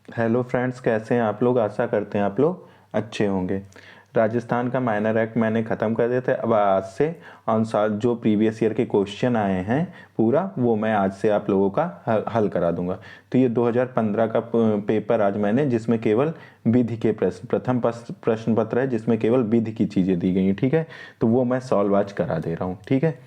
Hello friends, कैसे हैं आप लोग। आशा करते हैं आप लोग अच्छे होंगे। राजस्थान का माइनर एक्ट मैंने ख़त्म कर दिया था। अब आज से अनुसार जो प्रीवियस ईयर के क्वेश्चन आए हैं पूरा वो मैं आज से आप लोगों का हल करा दूंगा। तो ये 2015 का पेपर आज मैंने, जिसमें केवल विधि के प्रश्न, प्रथम प्रश्न पत्र है जिसमें केवल विधि की चीज़ें दी गई हैं, ठीक है। तो वो मैं सॉल्व आज करा दे रहा हूँ, ठीक है।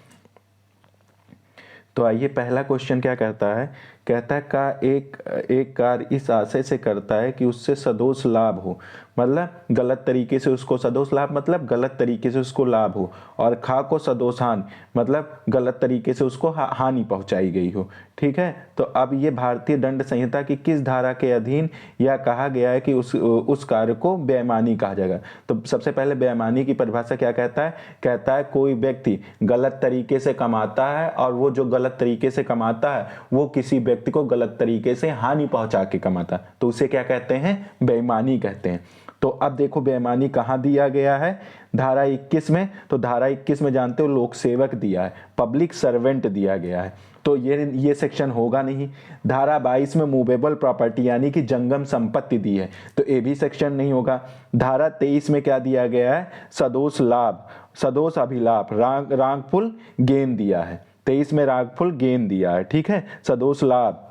तो आइए, पहला क्वेश्चन क्या कहता है। कहता है का एक एक कार्य इस आशय से करता है कि उससे सदोष लाभ हो, मतलब गलत तरीके से उसको सदोष लाभ, मतलब गलत तरीके से उसको लाभ हो, और खा को सदोष हानि, मतलब गलत तरीके से उसको हानि पहुंचाई गई हो, ठीक है। तो अब ये भारतीय दंड संहिता की किस धारा के अधीन यह कहा गया है कि उस कार्य को बेईमानी कहा जाएगा। तो सबसे पहले बेईमानी की परिभाषा क्या कहता है। कहता है कोई व्यक्ति गलत तरीके से कमाता है और वो जो गलत तरीके से कमाता है वो किसी व्यक्ति को गलत तरीके से हानि पहुंचा के कमाता है, तो उसे क्या कहते हैं, बेईमानी कहते हैं। तो अब देखो बेईमानी कहाँ दिया गया है, धारा 21 में। तो धारा 21 में जानते हो लोक सेवक दिया है, पब्लिक सर्वेंट दिया गया है, तो ये सेक्शन होगा नहीं। धारा 22 में मूवेबल प्रॉपर्टी यानी कि जंगम संपत्ति दी है, तो ये भी सेक्शन नहीं होगा। धारा 23 में क्या दिया गया है, सदोष लाभ, सदोष अभिलाभ, रांगफुल गेन दिया है। 23 में रांगफुल गेन दिया है, ठीक है, सदोष लाभ।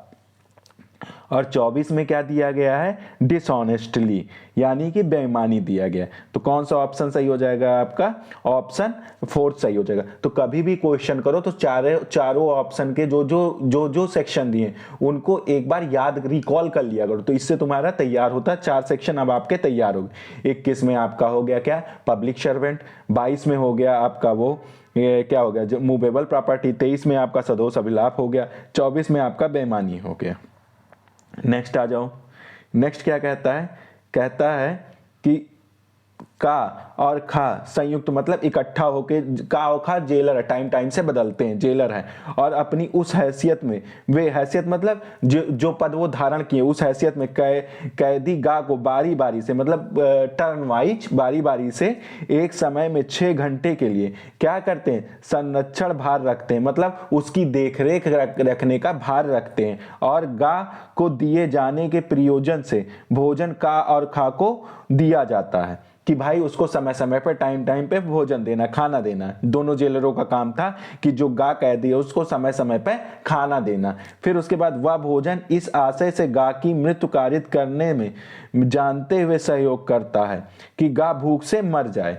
और 24 में क्या दिया गया है, डिसऑनेस्टली यानी कि बेईमानी दिया गया। तो कौन सा ऑप्शन सही हो जाएगा आपका, ऑप्शन 4 सही हो जाएगा। तो कभी भी क्वेश्चन करो तो चारों ऑप्शन के जो सेक्शन दिए उनको एक बार याद रिकॉल कर लिया करो, तो इससे तुम्हारा तैयार होता है। 4 सेक्शन अब आपके तैयार हो गए। 21 में आपका हो गया क्या, पब्लिक सर्वेंट। 22 में हो गया आपका वो ये क्या हो गया, जो मूवेबल प्रॉपर्टी। 23 में आपका सदोष अभिलाप हो गया। 24 में आपका बेईमानी हो गया। नेक्स्ट आ जाओ। नेक्स्ट क्या कहता है, कहता है कि का और खा संयुक्त, मतलब इकट्ठा होके, का और खा जेलर है, टाइम टाइम से बदलते हैं, जेलर है, और अपनी उस हैसियत में, वे हैसियत मतलब जो पद वो धारण किए उस हैसियत में कैदी गा को बारी बारी से, मतलब टर्न वाइज बारी बारी से एक समय में 6 घंटे के लिए क्या करते हैं, संरक्षण भार रखते हैं, मतलब उसकी देखरेख रखने का भार रखते हैं, और गा को दिए जाने के प्रयोजन से भोजन का और खा को दिया जाता है, कि भाई उसको समय समय पर टाइम टाइम पे भोजन देना, खाना देना। दोनों जेलरों का काम था कि जो गा कैदी है उसको समय समय पर खाना देना। फिर उसके बाद वह भोजन इस आशय से गा की मृत्यु कारित करने में जानते हुए सहयोग करता है कि गा भूख से मर जाए,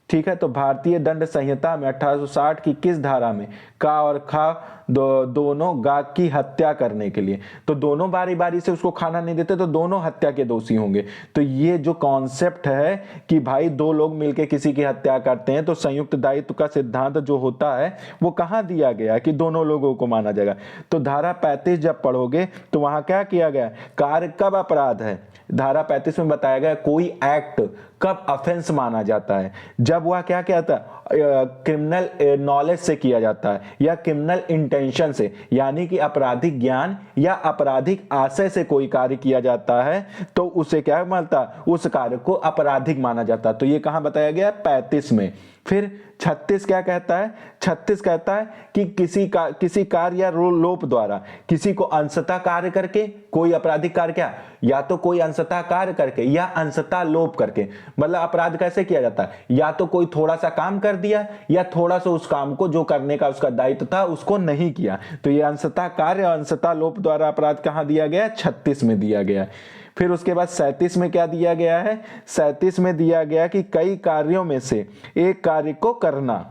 ठीक है। तो भारतीय दंड संहिता में 1860 की किस धारा में का और खा दोनों गा की हत्या करने के लिए, तो दोनों बारी बारी से उसको खाना नहीं देते तो दोनों हत्या के दोषी होंगे। तो ये जो कॉन्सेप्ट है कि भाई दो लोग मिलके किसी की हत्या करते हैं तो संयुक्त दायित्व का सिद्धांत जो होता है वो कहाँ दिया गया कि दोनों लोगों को माना जाएगा। तो धारा 35 जब पढ़ोगे तो वहां क्या किया गया, कार्य कब अपराध है। धारा 35 में बताया गया कोई एक्ट कब ऑफेंस माना जाता है, जब वह क्या कहता है, क्रिमिनल नॉलेज से किया जाता है या क्रिमिनल इंटेंशन से, यानी कि आपराधिक ज्ञान या आपराधिक आशय से कोई कार्य किया जाता है तो उसे क्या मानता, उस कार्य को आपराधिक माना जाता है। तो ये कहां बताया गया, 35 में। फिर 36 क्या कहता है, 36 कहता है कि किसी कार्य या लोप द्वारा किसी को अंशतः कार्य करके, कोई आपराधिक कार्य क्या, या तो कोई अंशतः कार्य करके या अंशतः लोप करके, मतलब अपराध कैसे किया जाता है, या तो कोई थोड़ा सा काम कर दिया या थोड़ा सा उस काम को जो करने का उसका दायित्व था उसको नहीं किया। तो ये अंशतः कार्य और अंशतः लोप द्वारा अपराध कहां दिया गया, 36 में दिया गया। फिर उसके बाद 37 में क्या दिया गया है, 37 में दिया गया कि कई कार्यों में से एक कार्य को करना,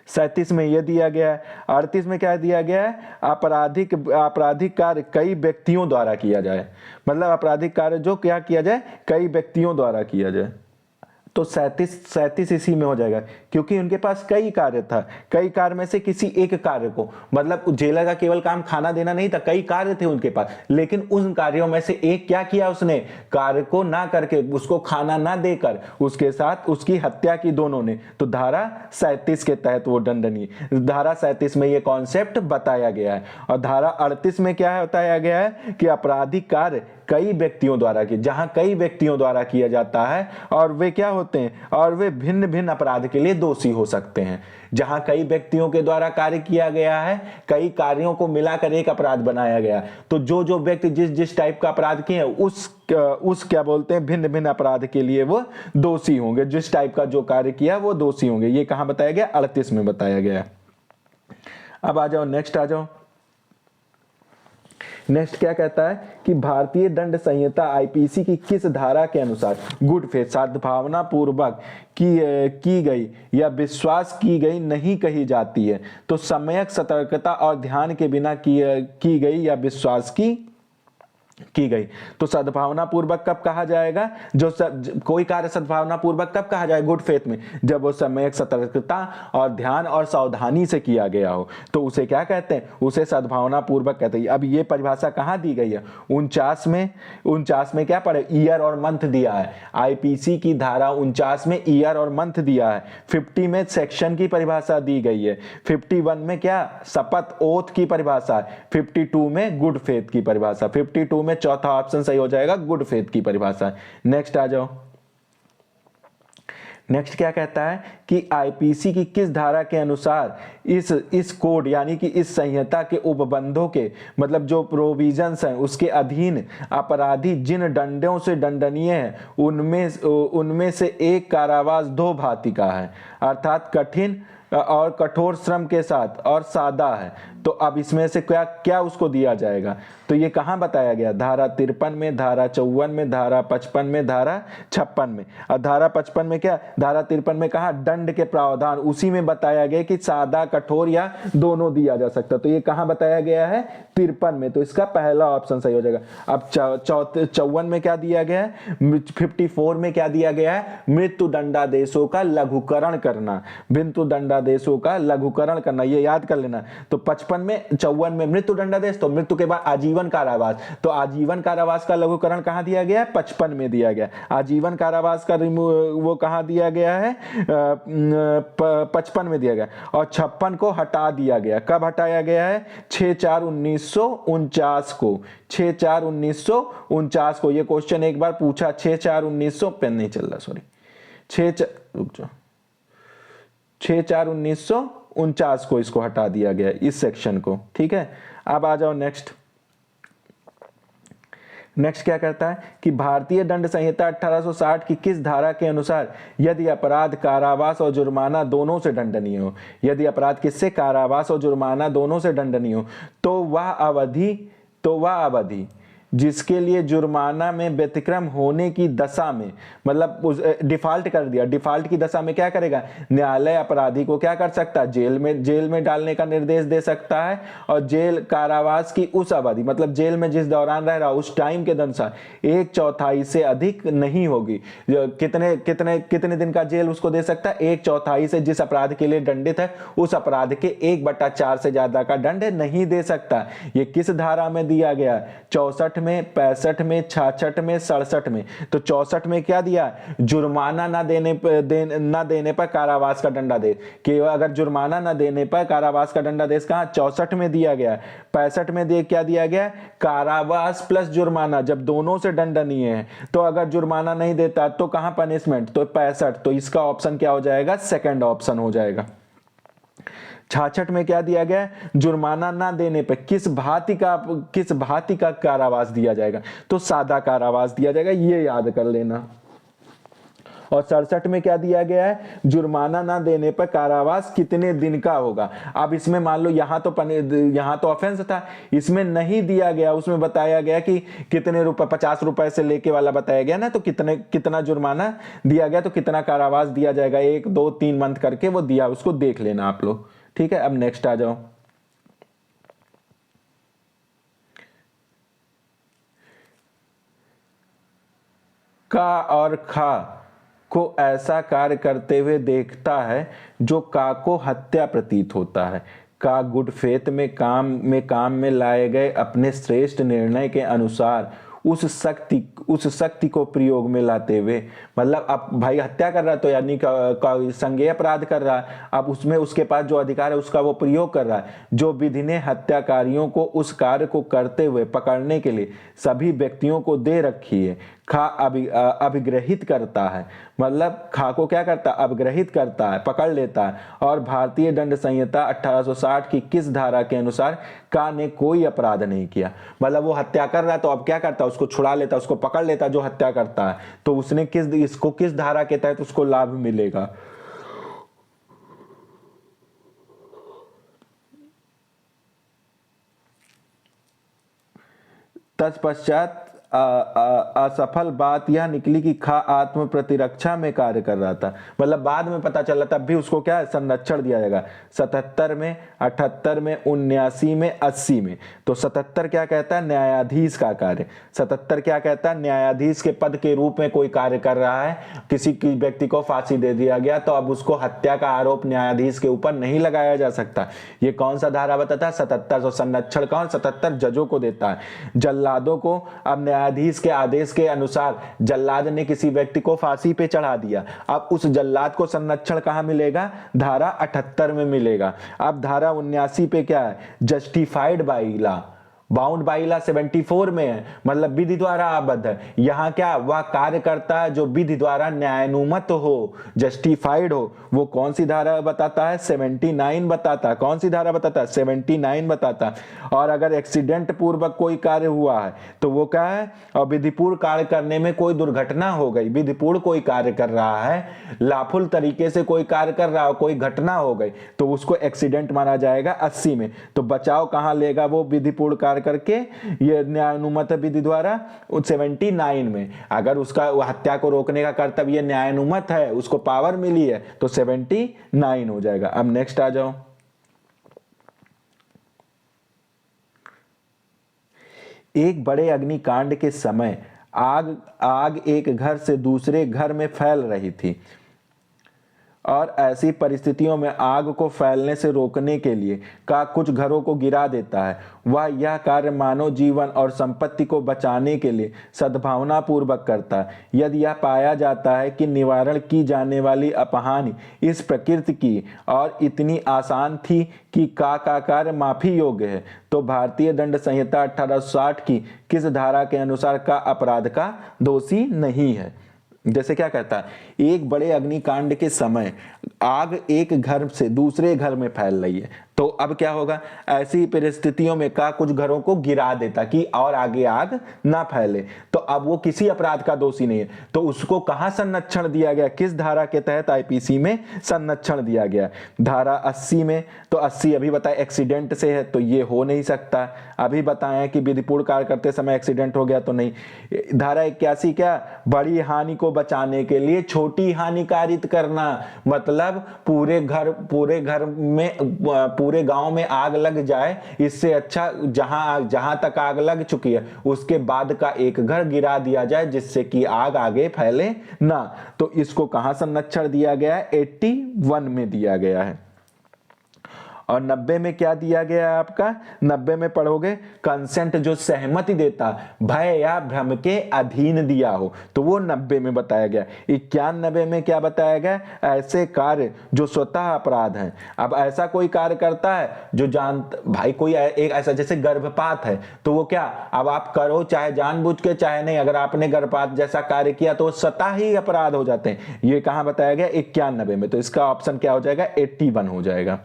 37 में यह दिया गया है। 38 में क्या दिया गया है, आपराधिक कार्य कई व्यक्तियों द्वारा किया जाए, मतलब आपराधिक कार्य जो क्या किया जाए, कई व्यक्तियों द्वारा किया जाए। तो 37 इसी में हो जाएगा क्योंकि उनके पास कई कार्य था, कई कार्य में से किसी एक कार्य को, मतलब जेलर का केवल काम खाना देना नहीं था, कई कार्य थे उनके पास, लेकिन उन कार्यों में से एक क्या किया उसने, कार्य को ना करके, उसको खाना ना देकर उसके साथ उसकी हत्या की दोनों ने। तो धारा 37 के तहत वो दंडनीय, धारा 37 में ये कॉन्सेप्ट बताया गया है। और धारा 38 में क्या है बताया गया है कि आपराधिक कार्य कई व्यक्तियों द्वारा की, जहां कई व्यक्तियों द्वारा किया जाता है और वे क्या होते हैं, और वे भिन्न भिन्न अपराध के लिए दोषी हो सकते हैं। जहां कई व्यक्तियों के द्वारा कार्य किया गया है, कई कार्यों को मिलाकर एक अपराध बनाया गया, तो जो जो व्यक्ति जिस जिस टाइप का अपराध किए उस क्या बोलते हैं, भिन्न भिन्न अपराध के लिए वो दोषी होंगे। जिस टाइप का जो कार्य किया वो दोषी होंगे। ये कहां बताया गया, 38 में बताया गया। अब आ जाओ नेक्स्ट, आ जाओ नेक्स्ट। क्या कहता है कि भारतीय दंड संहिता आईपीसी की किस धारा के अनुसार गुड फेथ, सद्भावना पूर्वक की गई या विश्वास की गई नहीं कही जाती है? तो सम्यक सतर्कता और ध्यान के बिना की गई या विश्वास की गई। तो सद्भावना पूर्वक कब कहा जाएगा, कोई कार्य सद्भावना पूर्वक कब कहा जाएगा, गुड फेथ में, जब वो सम्यक सतर्कता और ध्यान और सावधानी से किया गया हो, तो उसे क्या कहते हैं, उसे सद्भावना पूर्वक कहते हैं। अब ये परिभाषा कहाँ दी गई है, 49 में क्या पढ़े, ईयर और मंथ दिया है। आईपीसी की धारा 49 में ईयर और मंथ दिया है। 50 में सेक्शन की परिभाषा दी गई है। 51 में क्या, शपथ ओथ की परिभाषा है। 52 में गुड फेथ की परिभाषा। 52 में चौथा ऑप्शन सही हो जाएगा, गुड फेथ की परिभाषा। नेक्स्ट आ जाओ। नेक्स्ट क्या कहता है कि आईपीसी की किस धारा के अनुसार इस कोड यानी कि इस संहिता के उपबंधों के मतलब जो प्रोविजंस हैं उसके अधीन अपराधी जिन दंडों से दंडनीय है उनमें से एक कारावास 2 भांति का है, अर्थात कठिन और कठोर श्रम के साथ और सादा है। तो अब इसमें से क्या क्या उसको दिया जाएगा, तो ये कहाँ बताया गया, धारा 53 में, धारा 54 में, धारा 55 में, धारा 56 में। और धारा 55 में क्या, धारा 53 में कहा दंड के प्रावधान, उसी में बताया गया कि सादा कठोर या दोनों दिया जा सकता। तो ये कहाँ बताया गया है, 53 में। तो इसका पहला ऑप्शन सही हो जाएगा। अब 54 में क्या दिया गया है, 54 में क्या दिया गया है, मृत्यु दंडादेशों का लघुकरण करना, मृत्यु दंडादेशों का लघुकरण करना, ये याद कर लेना। तो 54 में मृत्यु दंडादेश, तो मृत्यु के बाद आजीवन कारावास, तो आजीवन कारावास का लघुकरण कहां दिया गया है, 55 में दिया गया। आजीवन कारावास का वो कहां दिया गया है, 55 में दिया गया। और 56 को हटा दिया गया, कब हटाया गया है, 6/4/1949 को, 6/4/1949 को। ये क्वेश्चन एक बार पूछा, 6/4/1900 पेन नहीं चल रहा, सॉरी, 6/4/1949 को इसको हटा दिया गया, इस सेक्शन को, ठीक है। अब आ जाओ नेक्स्ट। नेक्स्ट क्या करता है कि भारतीय दंड संहिता 1860 की किस धारा के अनुसार यदि अपराध कारावास और जुर्माना दोनों से दंडनीय हो, यदि अपराध किससे, कारावास और जुर्माना दोनों से दंडनीय हो, तो वह अवधि जिसके लिए जुर्माना में व्यतिक्रम होने की दशा में, मतलब डिफॉल्ट कर दिया, डिफॉल्ट की दशा में क्या करेगा, न्यायालय अपराधी को क्या कर सकता है, जेल में डालने का निर्देश दे सकता है। और जेल कारावास की उस अवधि, मतलब जेल में जिस दौरान रह रहा उस टाइम के अनुसार 1/4 से अधिक नहीं होगी। कितने दिन का जेल उसको दे सकता है, 1/4 से, जिस अपराध के लिए दंडित है उस अपराध के 1/4 से ज्यादा का दंड नहीं दे सकता। ये किस धारा में दिया गया, 64 में, 65 में, 66 में, 67 में। तो 64 में क्या दिया, जुर्माना ना देने पर कारावास का दंडादेश, कि अगर जुर्माना ना देने पर कारावास का दंडादेश कहां, 64 में दिया गया। 65 में क्या दिया गया, कारावास प्लस जुर्माना, जब दोनों से दंडनीय है। तो अगर जुर्माना नहीं देता तो कहां पनिशमेंट, तो 65। तो इसका ऑप्शन क्या हो जाएगा, सेकंड ऑप्शन हो जाएगा। 66 में क्या दिया गया, जुर्माना ना देने पर किस भांति का कारावास दिया जाएगा, तो सादा कारावास दिया जाएगा, ये याद कर लेना। और 67 में क्या दिया गया है, जुर्माना ना देने पर कारावास कितने दिन का होगा। अब इसमें मान लो यहाँ तो ऑफेंस था, इसमें नहीं दिया गया, उसमें बताया गया कि कितने रुपए, 50 रुपए से लेके वाला बताया गया ना, तो कितना जुर्माना दिया गया, तो कितना कारावास दिया जाएगा, 1, 2, 3 मंथ करके वो दिया, उसको देख लेना आप लोग, ठीक है। अब नेक्स्ट आ जाओ। का और खा को ऐसा कार्य करते हुए देखता है जो का को हत्या प्रतीत होता है। का गुड फेथ में काम में लाए गए अपने श्रेष्ठ निर्णय के अनुसार उस शक्ति को प्रयोग में लाते हुए, मतलब अब भाई हत्या कर रहा है तो यानी संज्ञेय अपराध कर रहा है, अब उसमें उसके पास जो अधिकार है उसका वो प्रयोग कर रहा है। जो विधि ने हत्याकारियों को उस कार्य को करते हुए पकड़ने के लिए सभी व्यक्तियों को दे रखी है, खा अभिग्रहित करता है, मतलब खा को क्या करता है, अभिग्रहित करता है, पकड़ लेता है। और भारतीय दंड संहिता 1860 की किस धारा के अनुसार का ने कोई अपराध नहीं किया, मतलब वो हत्या कर रहा है तो अब क्या करता है, उसको छुड़ा लेता, उसको पकड़ लेता जो हत्या करता है, तो उसने किस धारा के तहत उसको लाभ मिलेगा। तत्पश्चात असफल बात यह निकली कि खा आत्म प्रतिरक्षा में कार्य कर रहा था, मतलब बाद में पता चला, तब भी उसको क्या संरक्षण दिया जाएगा 77 में, 78 में, 79 में, 80 में। तो 77 क्या कहता है, न्यायाधीश का कार्य। 77 क्या कहता है, न्यायाधीश के पद के रूप में कोई कार्य कर रहा है, किसी व्यक्ति को फांसी दे दिया गया तो अब उसको हत्या का आरोप न्यायाधीश के ऊपर नहीं लगाया जा सकता। ये कौन सा धारा बताता है, 77। तो संरक्षण कौन, 77 जजों को देता है। जल्लादों को, अब न्यायाधीश के आदेश के अनुसार जल्लाद ने किसी व्यक्ति को फांसी पे चढ़ा दिया, अब उस जल्लाद को संरक्षण कहां मिलेगा, धारा 78 में मिलेगा। अब धारा 79 पे क्या है, justified by law, bound by law 74 में है, मतलब विधि द्वारा आबद्ध है। यहां क्या, वह कार्य करता है जो विधि द्वारा न्यायानुमत हो, जस्टिफाइड हो। वो कौन सी धारा बताता है, 79 बताता है। कौन सी धारा बताता है, 79 बताता है। और अगर एक्सीडेंट पूर्वक कोई कार्य हुआ है तो वो क्या है, और विधिपूर्ण कार्य करने में कोई दुर्घटना हो गई, विधिपूर्ण कोई कार्य कर रहा है, लाफुल तरीके से कोई कार्य कर रहा हो, कोई घटना हो गई तो उसको एक्सीडेंट माना जाएगा 80 में। तो बचाव कहां लेगा, वो विधिपूर्ण कार्य करके ये न्यायानुमत विधि द्वारा 79 में। अगर उसका हत्या को रोकने का कर्तव्य न्यायानुमत है, उसको पावर मिली है, तो 79 हो जाएगा। अब नेक्स्ट आ जाओ, एक बड़े अग्निकांड के समय आग एक घर से दूसरे घर में फैल रही थी और ऐसी परिस्थितियों में आग को फैलने से रोकने के लिए का कुछ घरों को गिरा देता है। वह यह कार्य मानव जीवन और संपत्ति को बचाने के लिए सद्भावना पूर्वक करता है। यदि यह पाया जाता है कि निवारण की जाने वाली अपहानि इस प्रकृति की और इतनी आसान थी कि का कार्य माफी योग्य है, तो भारतीय दंड संहिता 1860 की किस धारा के अनुसार का अपराध का दोषी नहीं है। जैसे क्या कहता है, एक बड़े अग्निकांड के समय आग एक घर से दूसरे घर में फैल रही है, तो अब क्या होगा, ऐसी परिस्थितियों में का कुछ घरों को गिरा देता कि और आगे आग ना फैले, तो अब वो किसी अपराध का दोषी नहीं है। तो उसको कहां संरक्षण दिया गया, किस धारा के तहत आईपीसी में संरक्षण दिया गया, धारा 80 में। तो 80 अभी बताए एक्सीडेंट से है तो ये हो नहीं सकता, अभी बताएं कि विधिपूर्ण कार्य करते समय एक्सीडेंट हो गया तो नहीं। धारा 81 क्या, बड़ी हानि को बचाने के लिए छोटी हानि कारित करना, मतलब पूरे गांव में आग लग जाए, इससे अच्छा जहां तक आग लग चुकी है उसके बाद का एक घर गिरा दिया जाए जिससे कि आग आगे फैले ना। तो इसको कहां संरक्षण दिया गया है, 81 में दिया गया है। और 90 में क्या दिया गया है आपका, 90 में पढ़ोगे, कंसेंट जो सहमति देता भय या भ्रम के अधीन दिया हो, तो वो 90 में बताया गया। 91 में क्या बताया गया, ऐसे कार्य जो स्वतः अपराध हैं। अब ऐसा कोई कार्य करता है जो भाई कोई एक ऐसा जैसे गर्भपात है तो वो क्या, अब आप करो चाहे जानबूझ के चाहे नहीं, अगर आपने गर्भपात जैसा कार्य किया तो स्वतः ही अपराध हो जाते हैं। ये कहां बताया गया, 91 में। तो इसका ऑप्शन क्या हो जाएगा, 81 हो जाएगा।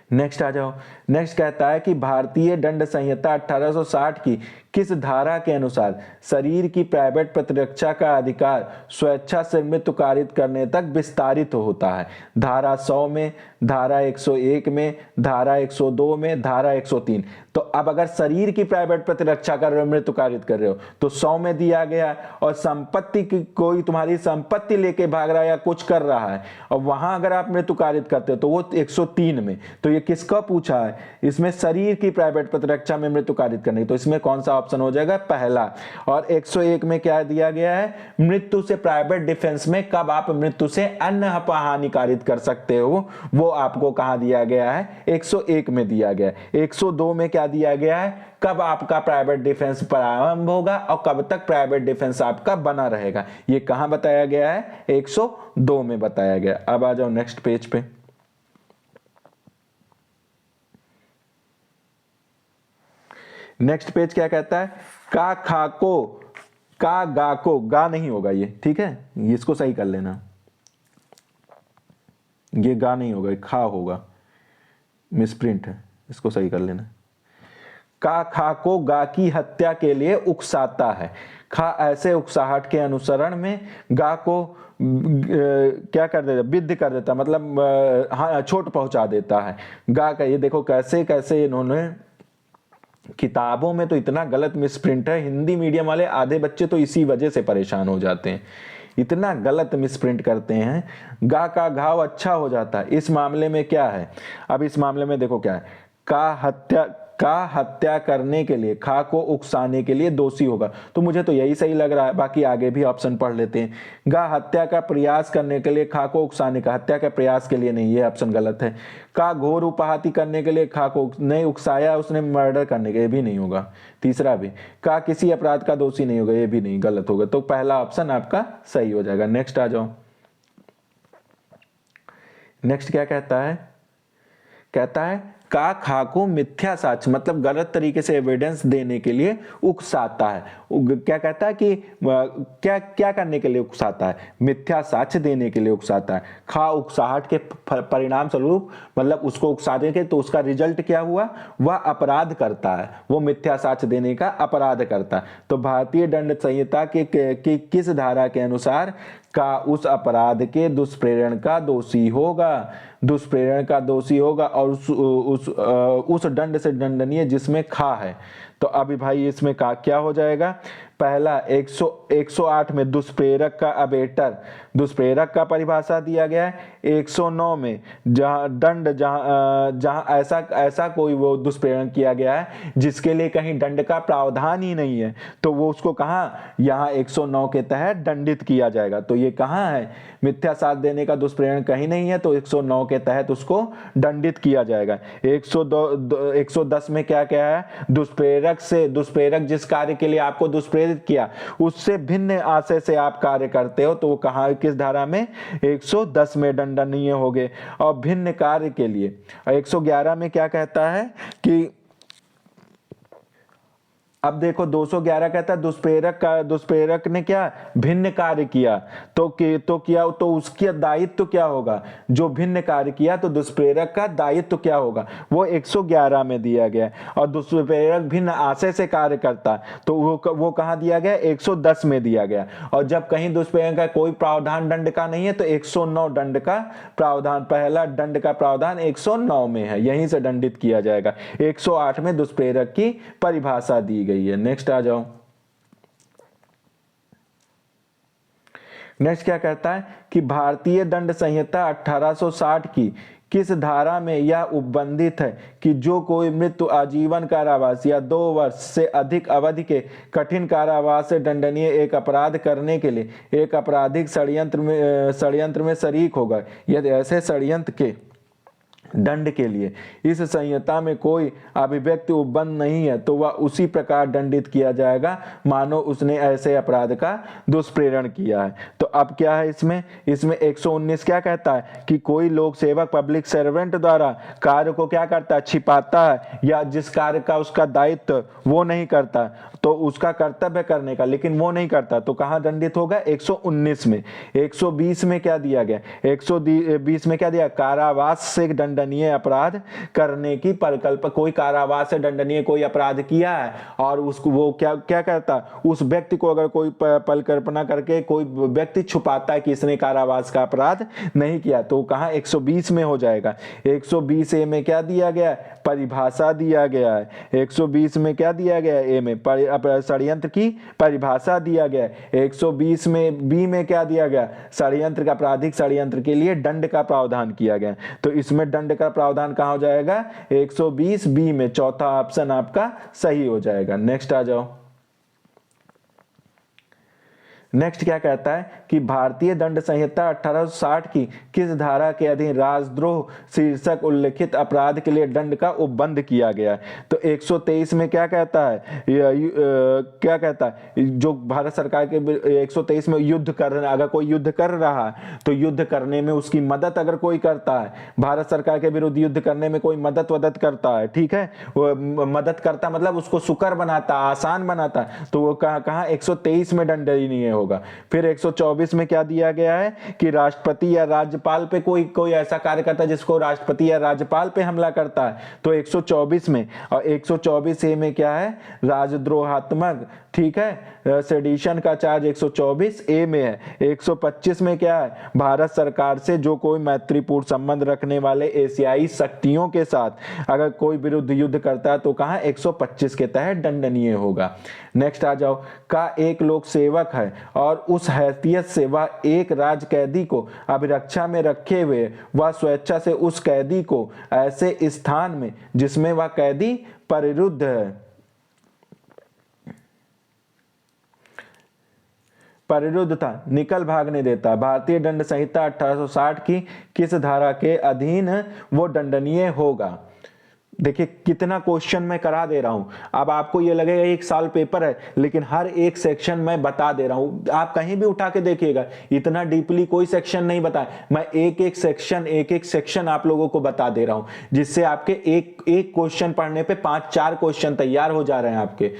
नेक्स्ट आ जाओ, नेक्स्ट कहता है कि भारतीय दंड संहिता 1860 की किस धारा के अनुसार शरीर की प्राइवेट प्रतिरक्षा का अधिकार स्वेच्छा से मृत्यु कारित करने तक विस्तारित होता है। धारा 100 में, धारा 101 में, धारा 102 में, धारा 103। तो अब अगर शरीर की प्राइवेट प्रतिरक्षा कर रहे हो, मृत्यु कारित कर रहे हो, तो 100 में दिया गया है। और संपत्ति की कोई तुम्हारी संपत्ति लेके भाग रहा है या कुछ कर रहा है और वहां अगर आप मृत्यु कारित करते हो तो वो 103 में। तो ये किसका पूछा है, इसमें शरीर की प्राइवेट प्रतिरक्षा में मृत्यु कारित करने, तो इसमें कौन सा ऑप्शन हो जाएगा, पहला। और 101 में क्या दिया गया है, मृत्यु से प्राइवेट डिफेंस में कब आप मृत्यु से अन्य अपहानि कारित कर सकते हो, वो वो आपको कहाँ दिया गया है, 101 में दिया गया है। 102 में क्या दिया गया है, कब आपका प्राइवेट डिफेंस प्रारंभ होगा और कब तक प्राइवेट डिफेंस आपका बना रहेगा, ये कहां बताया गया है, 102 में बताया गया। अब आ जाओ नेक्स्ट पेज पे। नेक्स्ट पेज क्या कहता है, का खा को का गा को, गा नहीं होगा ये, ठीक है, इसको सही कर लेना, ये गा नहीं होगा, ये खा होगा, मिसप्रिंट है, इसको सही कर लेना। का खा को गा की हत्या के लिए उकसाता है। खा ऐसे उकसाहट के अनुसरण में गा को क्या कर देता, विद्ध कर देता, मतलब हाँ चोट पहुंचा देता है। गा का ये देखो कैसे कैसे इन्होंने किताबों में तो इतना गलत मिसप्रिंट है, हिंदी मीडियम वाले आधे बच्चे तो इसी वजह से परेशान हो जाते हैं, इतना गलत मिसप्रिंट करते हैं। गा का घाव अच्छा हो जाता है, इस मामले में क्या है, अब इस मामले में देखो क्या है, का हत्या करने के लिए, खा को उकसाने के लिए दोषी होगा, तो मुझे तो यही सही लग रहा है, बाकी आगे भी ऑप्शन पढ़ लेते हैं। गा हत्या का प्रयास करने के लिए, खा को उकसाने का, हत्या के प्रयास के लिए नहीं, ये ऑप्शन गलत है। का घोर उपाहति करने के लिए, खा को नहीं उकसाया उसने मर्डर करने के, ये भी नहीं होगा। तीसरा भी, का किसी अपराध का दोषी नहीं होगा, ये भी नहीं, गलत होगा। तो पहला ऑप्शन आपका सही हो जाएगा। नेक्स्ट आ जाओ। नेक्स्ट क्या कहता है, कहता है का खा को मिथ्या साक्ष्य मतलब गलत तरीके से एविडेंस देने के लिए उकसाता है। क्या कहता है कि क्या क्या करने के लिए उकसाता है, मिथ्या साक्ष्य देने के लिए उकसाता है। खा उकसाहट के परिणाम स्वरूप मतलब उसको उकसाने के, तो उसका रिजल्ट क्या हुआ, वह अपराध करता है, वो मिथ्या साक्ष्य देने का अपराध करता है। तो भारतीय दंड संहिता के किस धारा के अनुसार का उस अपराध के दुष्प्रेरण का दोषी होगा, दुष्प्रेरण का दोषी होगा, और उस दंड से दंडनीय जिसमें खा है। तो अभी भाई इसमें का क्या हो जाएगा, पहला 108 में दुष्प्रेरक का अबेटर, दुष्प्रेरक का परिभाषा दिया गया है। 109 में जहां दंड जहां ऐसा कोई वो दुष्प्रेरण किया गया है जिसके लिए कहीं दंड का प्रावधान ही नहीं है, तो वो उसको कहाँ, यहाँ 109 के तहत दंडित किया जाएगा। तो ये कहाँ है, मिथ्या साक्ष्य देने का दुष्प्रेरण कहीं नहीं है, तो 109 के तहत उसको दंडित किया जाएगा। 110 में क्या क्या है, दुष्प्रेरक जिस कार्य के लिए आपको दुष्प्रेरित किया उससे भिन्न आशय से आप कार्य करते हो, तो वो कहाँ, किस धारा में, 110 में दंडनीय हो गए। और भिन्न कार्य के लिए 111 में क्या कहता है कि अब देखो 211 कहता है दुष्प्रेरक ने क्या भिन्न कार्य किया, तो उसका दायित्व क्या होगा, जो भिन्न कार्य किया तो दुष्प्रेरक का दायित्व क्या होगा, वो 111 में दिया गया। और दुष्प्रेरक भिन्न आशय से कार्य करता, तो वो कहाँ दिया गया, 110 में दिया गया। और जब कहीं दुष्प्रेरक का कोई प्रावधान दंड का नहीं है, तो 109 दंड का प्रावधान, पहला दंड का प्रावधान 109 में है, यहीं से दंडित किया जाएगा। 108 में दुष्प्रेरक की परिभाषा दी गई है। नेक्स्ट आ जाओ। नेक्स्ट क्या कहता है कि भारतीय दंड संहिता 1860 की किस धारा में यह उपबंधित है कि जो कोई मृत्यु, आजीवन कारावास या 2 वर्ष से अधिक अवधि के कठिन कारावास से दंडनीय एक अपराध करने के लिए एक आपराधिक षड्यंत्र में शरीक होगा, यदि ऐसे षड्यंत्र के दंड के लिए इस संहिता में कोई अभिव्यक्ति उपबंध नहीं है, तो वह उसी प्रकार दंडित किया जाएगा मानो उसने ऐसे अपराध का दुष्प्रेरण किया है। तो अब क्या है इसमें 119 क्या कहता है कि कोई लोक सेवक पब्लिक सर्वेंट द्वारा कार्य को क्या करता है, छिपाता है, या जिस कार्य का उसका दायित्व वो नहीं करता, तो उसका कर्तव्य करने का लेकिन वो नहीं करता, तो कहां दंडित होगा, 119 में। 120 में क्या दिया गया, 120 में क्या दिया, कारावास से दंडनीय अपराध करने की परिकल्पना, कोई कारावास से दंडनीय कोई अपराध किया है और उसको वो क्या करता, उस व्यक्ति को अगर कोई परिकल्पना करके कोई व्यक्ति छुपाता है कि इसने कारावास का अपराध नहीं किया, तो कहां 120 में हो जाएगा। 120 ए में क्या दिया गया, परिभाषा दिया गया है। 120 में क्या दिया गया, ए में षड्यंत्र की परिभाषा दिया गया। 120 में बी में क्या दिया गया, षड्यंत्र का, आपराधिक षड्यंत्र के लिए दंड का प्रावधान किया गया। तो इसमें दंड का प्रावधान कहां हो जाएगा, 120 बी में, चौथा ऑप्शन आपका सही हो जाएगा। नेक्स्ट आ जाओ। नेक्स्ट क्या कहता है कि भारतीय दंड संहिता 1860 की किस धारा के अधीन राजद्रोह शीर्षक उल्लिखित अपराध के लिए दंड का उपबंध किया गया है। तो 123 में क्या कहता है, क्या कहता है, जो भारत सरकार के 123 में युद्ध कर रहा है, अगर कोई युद्ध कर रहा है तो युद्ध करने में उसकी मदद अगर कोई करता है, भारत सरकार के विरुद्ध युद्ध करने में कोई मदद करता है, ठीक है, वो मदद करता मतलब उसको सुकर बनाता, आसान बनाता, तो वो कहाँ 123 में दंडनीय होगा। फिर 124 में क्या दिया गया है कि राष्ट्रपति या राज्यपाल पे कोई ऐसा कार्य करता है जिसको राष्ट्रपति या राज्यपाल पे हमला करता है, तो 124 में, और 124 ए में क्या है, राजद्रोहात्मक, ठीक है, सेडिशन का चार्ज 124 ए में है। 125 में क्या है, भारत सरकार से जो कोई मैत्रीपूर्ण संबंध रखने वाले एशियाई शक्तियों के साथ अगर कोई विरुद्ध युद्ध करता है तो कहां 125 के तहत दंडनीय होगा। नेक्स्ट आ जाओ, का एक लोक सेवक है और उस हैसियत से वह एक राज कैदी को अभिरक्षा में रखे हुए वह स्वेच्छा से उस कैदी को ऐसे स्थान में जिसमें वह कैदी परिरुद्ध है, परिरुद्ध था, निकल भागने देता। भारतीय दंड संहिता 1860 की किस धारा के अधीन वो दंडनीय होगा। देखिए कितना क्वेश्चन मैं करा दे रहा हूं। अब आपको ये लगेगा एक साल पेपर है, लेकिन हर एक सेक्शन मैं बता दे रहा हूं, आप कहीं भी उठा के देखिएगा, इतना डीपली कोई सेक्शन नहीं बताया, मैं एक एक सेक्शन आप लोगों को बता दे रहा हूं, जिससे आपके एक क्वेश्चन पढ़ने पे 5-4 क्वेश्चन तैयार हो जा रहे हैं आपके।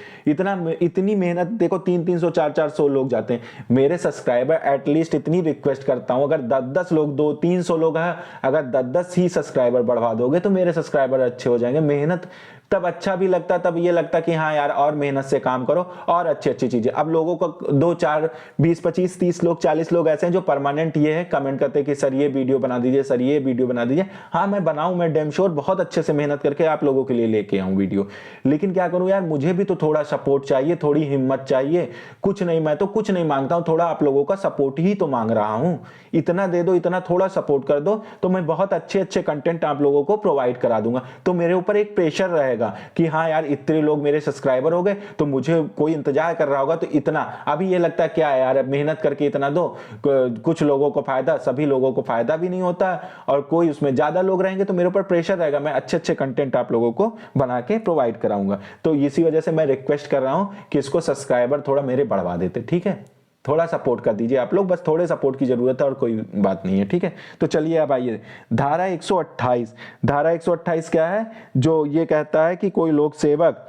इतनी मेहनत देखो, 300-300 400-400 लोग जाते हैं। मेरे सब्सक्राइबर एटलीस्ट इतनी रिक्वेस्ट करता हूं, अगर 10-10 लोग, 200-300 लोग हैं, अगर 10-10 ही सब्सक्राइबर बढ़वा दोगे तो मेरे सब्सक्राइबर अच्छे हो जाएंगे। मेहनत तब अच्छा भी लगता, तब ये लगता कि हाँ यार और मेहनत से काम करो और अच्छी अच्छी चीजें। अब लोगों को 2-4 20-25-30 लोग 40 लोग ऐसे हैं जो परमानेंट ये है कमेंट करते हैं कि सर ये वीडियो बना दीजिए, सर ये वीडियो बना दीजिए। हाँ मैं बनाऊं, मैं डैम श्योर बहुत अच्छे से मेहनत करके आप लोगों के लिए लेके आऊं वीडियो, लेकिन क्या करूं यार, मुझे भी तो थोड़ा सपोर्ट चाहिए, थोड़ी हिम्मत चाहिए। कुछ नहीं, मैं तो कुछ नहीं मांगता हूं, थोड़ा आप लोगों का सपोर्ट ही तो मांग रहा हूं। इतना दे दो, इतना थोड़ा सपोर्ट कर दो तो मैं बहुत अच्छे अच्छे कंटेंट आप लोगों को प्रोवाइड करा दूंगा। तो मेरे ऊपर एक प्रेशर रहेगा कि हाँ यार इतने लोग मेरे सब्सक्राइबर हो गए तो मुझे कोई इंतजार कर रहा होगा, तो इतना अभी ये लगता है क्या है यार, मेहनत करके इतना दो, कुछ लोगों को फायदा, सभी लोगों को फायदा भी नहीं होता, और कोई उसमें ज्यादा लोग रहेंगे तो मेरे ऊपर प्रेशर रहेगा, मैं अच्छे अच्छे कंटेंट आप लोगों को बना के प्रोवाइड कराऊंगा। तो इसी वजह से मैं रिक्वेस्ट कर रहा हूं कि इसको सब्सक्राइबर थोड़ा मेरे बढ़वा देते, ठीक है, थोड़ा सपोर्ट कर दीजिए आप लोग, बस थोड़े सपोर्ट की जरूरत है और कोई बात नहीं है, ठीक है। तो चलिए अब आइए धारा 128। धारा 128 क्या है, जो ये कहता है कि कोई लोक सेवक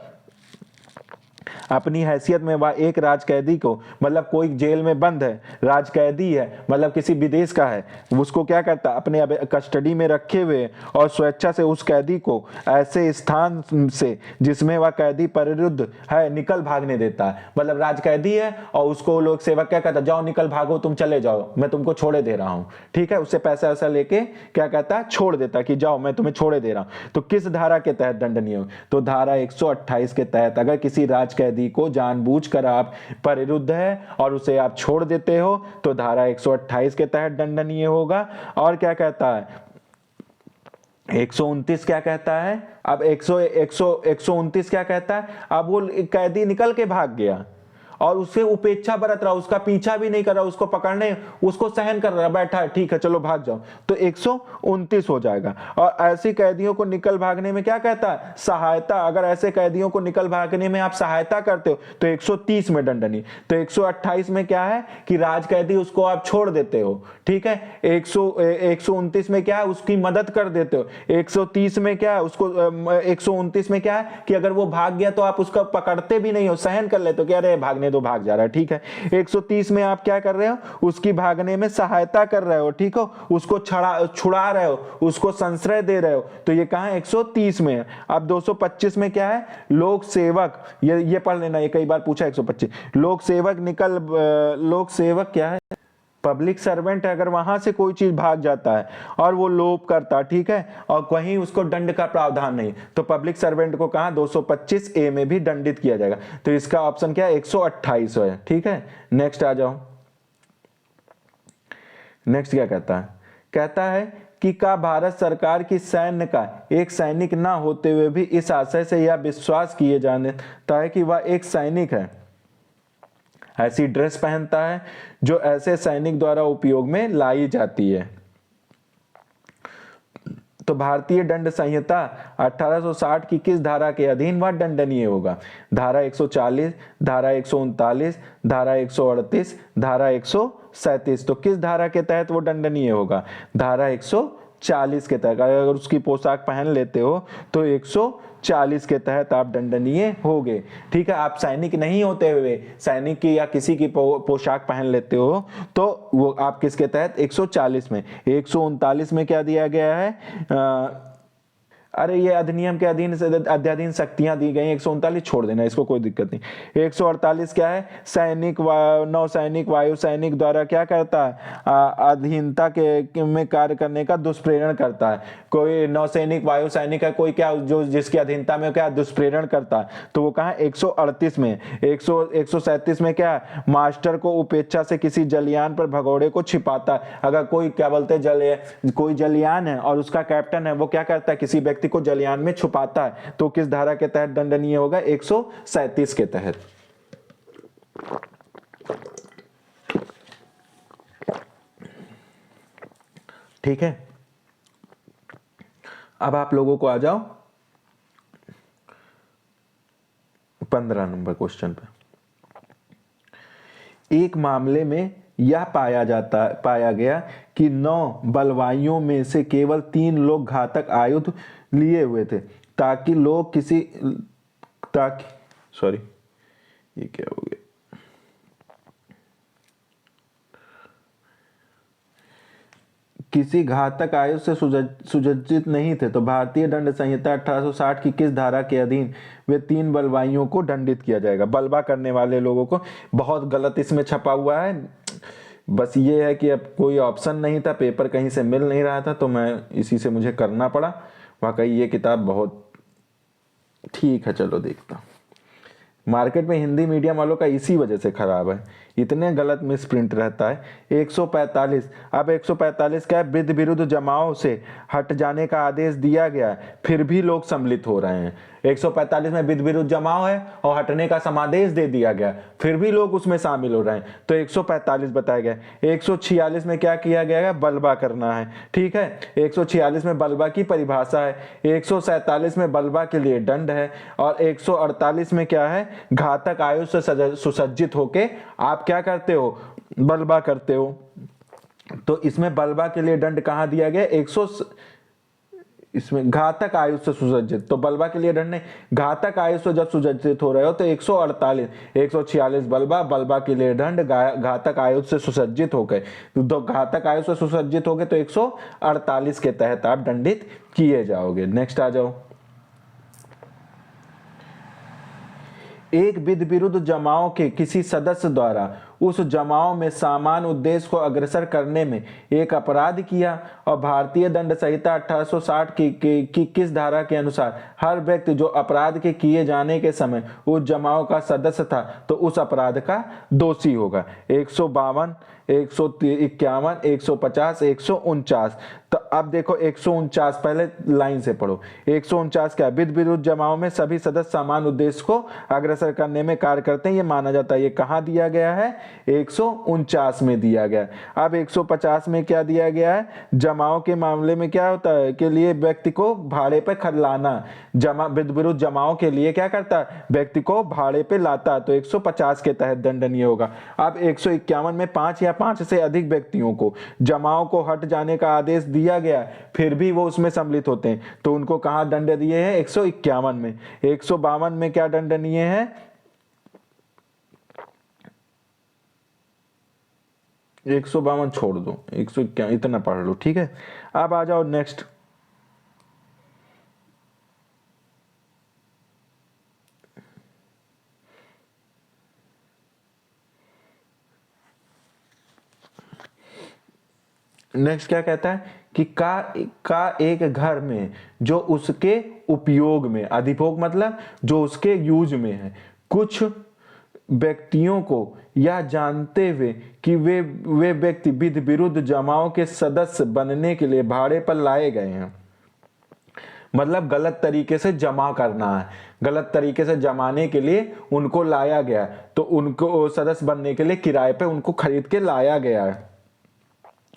अपनी हैसियत में वह एक राज कैदी को, मतलब कोई जेल में बंद है, राज कैदी है, मतलब किसी विदेश का है, उसको क्या करता है अपने कस्टडी में रखे हुए और स्वेच्छा से उस कैदी को ऐसे स्थान से जिसमें वह कैदी परिरुद्ध है निकल भागने देता है। मतलब राज कैदी है और उसको लोक सेवक क्या कहता है, जाओ निकल भागो, तुम चले जाओ, मैं तुमको छोड़े दे रहा हूं, ठीक है, उससे पैसा वैसा लेके क्या कहता है, छोड़ देता है कि जाओ मैं तुम्हें छोड़े दे रहा हूं। तो किस धारा के तहत दंडनीय हो, तो धारा 128 के तहत। अगर किसी राज कैदी को जानबूझकर आप परिरुद्ध है और उसे आप छोड़ देते हो तो धारा 128 के तहत दंडनीय होगा। और क्या कहता है 129 क्या कहता है, अब 129 क्या कहता है, अब वो कैदी निकल के भाग गया और उससे उपेक्षा बरत रहा, उसका पीछा भी नहीं कर रहा, उसको पकड़ने, उसको सहन कर रहा, बैठा है, ठीक है चलो भाग जाओ, तो 129 हो जाएगा। और ऐसी कैदियों को निकल भागने में क्या कहता है, सहायता। अगर ऐसे कैदियों को निकल भागने में आप सहायता करते हो तो 130 में दंडनीय। तो 128 में क्या है कि राज कैदी उसको आप छोड़ देते हो, ठीक है। 129 में क्या है, उसकी मदद कर देते हो। 130 में क्या है, उसको 129 में क्या है कि अगर वो भाग गया तो आप उसका पकड़ते भी नहीं हो, सहन कर लेते हो कि अरे भागने तो भाग जा रहा है, ठीक है। 130 में आप क्या कर रहे हो, उसकी भागने में सहायता कर रहे हो, ठीक हो, उसको छुड़ा रहे हो, उसको संश्रय दे रहे हो, तो ये कहां 130 में है। अब 225 में क्या है, लोक सेवक, ये पढ़ लेना, ये कई बार पूछा 125। लोक सेवक क्या है, पब्लिक सर्वेंट है, अगर वहां से कोई चीज भाग जाता है और वो लोप करता, ठीक है, और कहीं उसको दंड का प्रावधान नहीं, तो पब्लिक सर्वेंट को कहां 225 ए में भी दंडित किया जाएगा। तो इसका ऑप्शन क्या है, 128 है, ठीक है। नेक्स्ट आ जाओ, नेक्स्ट क्या कहता है कि का भारत सरकार की सैन्य का एक सैनिक ना होते हुए भी इस आशय से यह विश्वास किए जाता है कि वह एक सैनिक है, ऐसी ड्रेस पहनता है जो ऐसे सैनिक द्वारा उपयोग में लाई जाती है। तो भारतीय दंड संहिता 1860 की किस धारा के अधीन वह दंडनीय होगा? धारा 140, धारा 139, धारा 138, धारा 137। तो किस धारा के तहत वो दंडनीय होगा? धारा 140 के तहत। अगर उसकी पोशाक पहन लेते हो तो 140 के तहत आप दंडनीय होगे। ठीक है, आप सैनिक नहीं होते हुए सैनिक की या किसी की पोशाक पहन लेते हो तो वो आप किसके तहत? 140 में। 139 में क्या दिया गया है? अरे ये अधिनियम के अधीन से अध्याधीन शक्तियां दी गई। 139 छोड़ देना, इसको कोई दिक्कत नहीं। 148 क्या है? सैनिक नौसैनिक वायु सैनिक द्वारा क्या करता है? अधीनता के में कार्य करने का दुष्प्रेरण करता है। कोई नौसैनिक वायु सैनिक है, कोई क्या जो जिसकी अधीनता में क्या दुष्प्रेरण करता है, तो वो कहाँ? 138 में। 137 में क्या है? मास्टर को उपेक्षा से किसी जलयान पर भगोड़े को छिपाता है। अगर कोई क्या बोलते हैं कोई जलयान है और उसका कैप्टन है, वो क्या करता है? किसी व्यक्ति को जलयान में छुपाता है, तो किस धारा के तहत दंडनीय होगा? 137 के तहत। ठीक है, अब आप लोगों को आ जाओ 15 नंबर क्वेश्चन पे। एक मामले में यह पाया गया कि 9 बलवाइयों में से केवल 3 लोग घातक आयुध लिए हुए थे ताकि ये क्या हो गया? किसी घातक आयुध से सुसज्जित नहीं थे। तो भारतीय दंड संहिता 1860 की किस धारा के अधीन वे 3 बलवाइयों को दंडित किया जाएगा? बलवा करने वाले लोगों को। बहुत गलत इसमें छपा हुआ है, बस ये है कि अब कोई ऑप्शन नहीं था, पेपर कहीं से मिल नहीं रहा था, तो मैं इसी से मुझे करना पड़ा। वाकई ये किताब बहुत ठीक है। चलो देखता हूँ। मार्केट में हिंदी मीडियम वालों का इसी वजह से खराब है, इतने गलत मिस प्रिंट रहता है। 145। अब 145 क्या है? विधि विरुद्ध जमाओं से हट जाने का आदेश दिया गया है, फिर भी लोग सम्मिलित हो रहे हैं। 145 में विधि विरुद्ध जमाओ है और हटने का समादेश दे दिया गया, फिर भी लोग उसमें शामिल हो रहे हैं, तो 145 बताया गया। 146 में क्या किया गया है? बलवा करना है। ठीक है, 146 में बलवा की परिभाषा है। 147 में बलवा के लिए दंड है और 148 में क्या है? घातक आयुध से सुसज्जित होके आप क्या करते हो? बलवा करते हो। तो इसमें बलवा के लिए दंड कहां दिया गया? इसमें घातक आयुध से सुसज्जित, तो बलवा के लिए दंड नहीं, घातक आयुध से जब सुसज्जित हो रहे हो तो 148। 146 बलवा के लिए दंड, घातक आयुध से सुसज्जित हो गए, तो घातक आयुध से सुसज्जित हो गए तो 148 के तहत आप दंडित किए जाओगे। नेक्स्ट आ जाओ। एक विधि विरुद्ध जमाओं के किसी सदस्य द्वारा उस जमाओं में समान उद्देश्य को अग्रसर करने में एक अपराध किया और भारतीय दंड संहिता 1860 की किस धारा के अनुसार हर व्यक्ति जो अपराध के किए जाने के समय उस जमाओं का सदस्य था तो उस अपराध का दोषी होगा? 152, 151, 150, 149। तो अब देखो 149 पहले लाइन से पढ़ो। 149 क्या? विधि विरुद्ध जमाओं में सभी सदस्य समान उद्देश्य को अग्रसर करने में कार्य करते हैं, ये माना जाता है। ये कहाँ दिया गया है? 149 में दिया गया। अब 150 में क्या दिया गया है? जमाओं के मामले में क्या होता है? के लिए व्यक्ति को भाड़े पर खरलाना। विधि विरुद्ध जमाओं के लिए क्या करता है? व्यक्ति को भाड़े पे लाता, तो 150 के तहत दंडनीय होगा। अब 151 में 5 या 5 से अधिक व्यक्तियों को जमाओं को हट जाने का आदेश दिया गया, फिर भी वो उसमें सम्मिलित होते हैं, तो उनको कहां दंड दिए हैं? 151 में। 152 में क्या दंडनीय है? 152 छोड़ दो, 151 इतना पढ़ लो। ठीक है, अब आ जाओ नेक्स्ट। नेक्स्ट क्या कहता है कि का एक घर में जो उसके उपयोग में, अधिभोग मतलब जो उसके यूज में है, कुछ व्यक्तियों को यह जानते हुए कि वे व्यक्ति विधि विरुद्ध जमाओं के सदस्य बनने के लिए भाड़े पर लाए गए हैं, मतलब गलत तरीके से जमा करना है, गलत तरीके से जमाने के लिए उनको लाया गया, तो उनको सदस्य बनने के लिए किराए पे उनको खरीद के लाया गया है,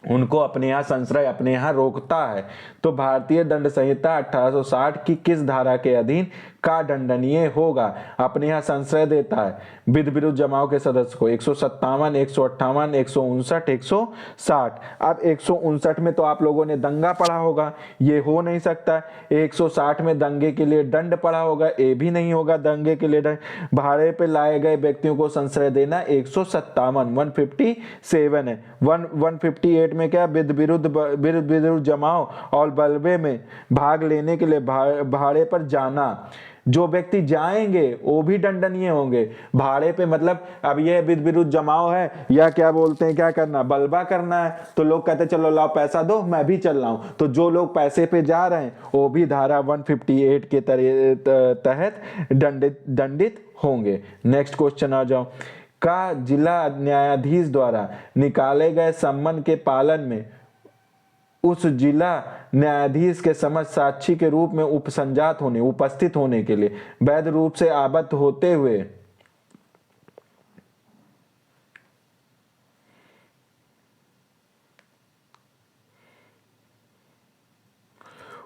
उनको अपने यहाँ संश्रय अपने यहाँ रोकता है। तो भारतीय दंड संहिता 1860 की किस धारा के अधीन का दंडनीय होगा? अपने यहाँ संश्रय देता है विध विरुद्ध जमाव के सदस्य को 157, 158, 159, 160। अब 159 में तो आप लोगों ने दंगा पढ़ा होगा, ये हो नहीं सकता। 160 में दंगे के लिए दंड पढ़ा होगा, ये भी नहीं होगा दंगे के लिए दंड। भाड़े पे लाए गए व्यक्तियों को संश्रय देना 157, 157 है। 158 में क्या? विध विरुद्ध जमाव और बलबे में भाग लेने के लिए भाड़े पर जाना, जो व्यक्ति जाएंगे वो भी दंडनीय होंगे। भाड़े पे मतलब अब ये विध विरुद्ध जमाव है या क्या बोलते हैं, क्या करना, बलबा करना है, तो लोग कहते चलो लाओ पैसा दो मैं भी चल रहा हूं, तो जो लोग पैसे पे जा रहे हैं वो भी धारा 158 के तहत दंडित होंगे। नेक्स्ट क्वेश्चन आ जाओ। का जिला न्यायाधीश द्वारा निकाले गए सम्मन के पालन में उस जिला न्यायाधीश के समक्ष साक्षी के रूप में उपस्थित होने के लिए वैध रूप से आबद्ध होते हुए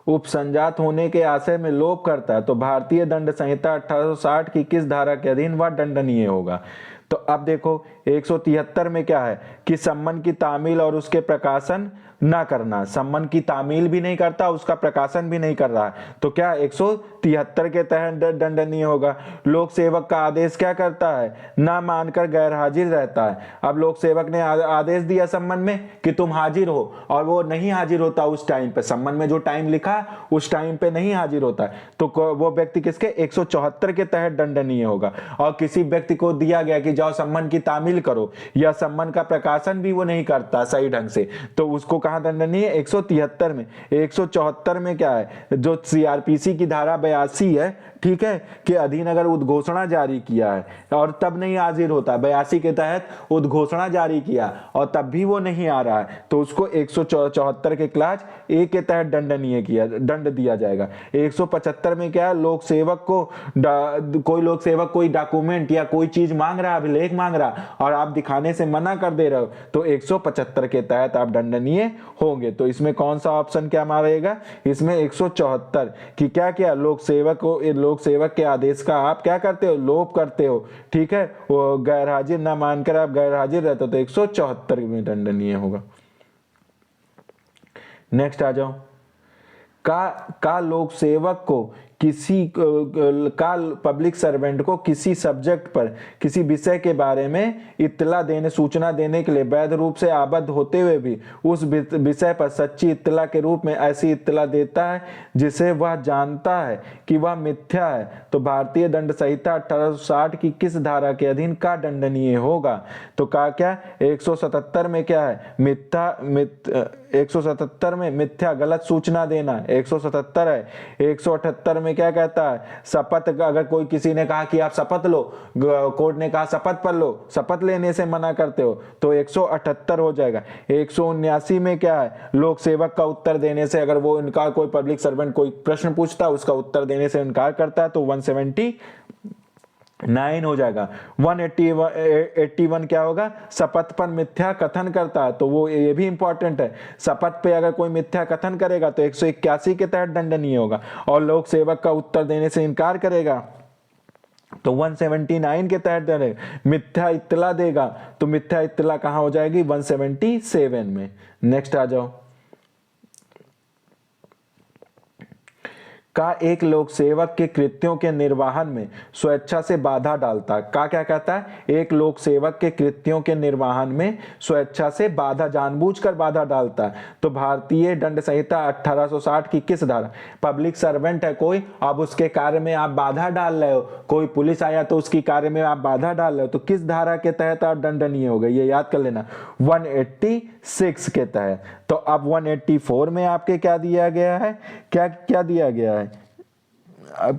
उपसंजात होने के आशय में लोप करता है, तो भारतीय दंड संहिता 1860 की किस धारा के अधीन वह दंडनीय होगा? तो अब देखो 173 में क्या है कि सम्मन की तामील और उसके प्रकाशन ना करना, सम्मन की तामील भी नहीं करता, उसका प्रकाशन भी नहीं कर रहा है, तो क्या 173 के तहत दंडनीय होगा। लोक सेवक का आदेश क्या करता है? ना मानकर गैर हाजिर रहता है। अब लोक सेवक ने आदेश दिया सम्मन में कि तुम हाजिर हो, और वो नहीं हाजिर होता उस टाइम पे, सम्मन में जो टाइम लिखा उस टाइम पे नहीं हाजिर होता, तो वो व्यक्ति किसके 174 के तहत दंडनीय होगा। और किसी व्यक्ति को दिया गया कि जाओ सम्मन की तामील करो, या सम्मन का प्रकाशन भी वो नहीं करता सही ढंग से, तो उसको कहां दंडनीय? 173 में। 174 में क्या है? जो सीआरपीसी की धारा 82 है, ठीक है, के अधीन अगर उद्घोषणा जारी किया है और तब नहीं हाजिर होता, 82 के तहत उद्घोषणा जारी किया और तब भी वो नहीं आ रहा है, तो उसको 174 के क्लास ए के तहत दंड दिया जाएगा। 175 में क्या है? लोक सेवक को कोई लोक सेवक कोई डॉक्यूमेंट या कोई चीज मांग रहा है, अभिलेख मांग रहा, और आप दिखाने से मना कर दे रहे हो, तो 175 के तहत आप दंडनीय होंगे। तो इसमें कौन सा ऑप्शन क्या मारेगा? इसमें 174 की क्या किया? लोक सेवक के आदेश का आप क्या करते हो? लोप करते हो, ठीक है, वो गैर हाजिर ना मानकर आप गैर हाजिर रहते हो, तो 174 में दंडनीय होगा। नेक्स्ट आ जाओ। का लोक सेवक को पब्लिक सर्वेंट को किसी सब्जेक्ट पर, किसी विषय के बारे में सूचना देने के लिए वैध रूप से आबद्ध होते हुए भी उस विषय पर सच्ची इत्तला के रूप में ऐसी इत्तला देता है जिसे वह जानता है कि वह मिथ्या है, तो भारतीय दंड संहिता 1860 की किस धारा के अधीन का दंडनीय होगा? तो क्या 177 में क्या है? 177 में मिथ्या गलत सूचना देना 177 है। 178 में क्या कहता है? शपथ, अगर कोई किसी ने कहा कि आप शपथ लो, कोर्ट ने कहा शपथ पर लो, शपथ लेने से मना करते हो, तो 178 हो जाएगा। 179 में क्या है? लोक सेवक का उत्तर देने से, अगर वो इनकार, कोई पब्लिक सर्वेंट कोई प्रश्न पूछता है उसका उत्तर देने से इनकार करता है, तो 179 हो जाएगा। 181 क्या होगा? शपथ पर मिथ्या कथन करता है, तो वो ये भी इंपॉर्टेंट है, शपथ पे अगर कोई मिथ्या कथन करेगा तो 181 के तहत दंडनीय होगा। और लोक सेवक का उत्तर देने से इनकार करेगा तो 179 के तहत मिथ्या इत्तला देगा, तो मिथ्या इत्तला कहां हो जाएगी? 177 में। नेक्स्ट आ जाओ। का एक लोक सेवक के कृत्यों के निर्वहन में स्वेच्छा से बाधा डालता। का क्या कहता है? एक लोक सेवक के कृत्यों के निर्वहन में स्वेच्छा से बाधा, जानबूझकर बाधा डालता है, तो भारतीय दंड संहिता 1860 की किस धारा? पब्लिक सर्वेंट है कोई, अब उसके कार्य में आप बाधा डाल रहे हो, कोई पुलिस आया तो उसकी कार्य में आप बाधा डाल रहे हो, तो किस धारा के तहत आप दंडनीय हो गए? ये याद कर लेना, 186 के तहत। तो अब 184 में आपके क्या दिया गया है? क्या दिया गया है?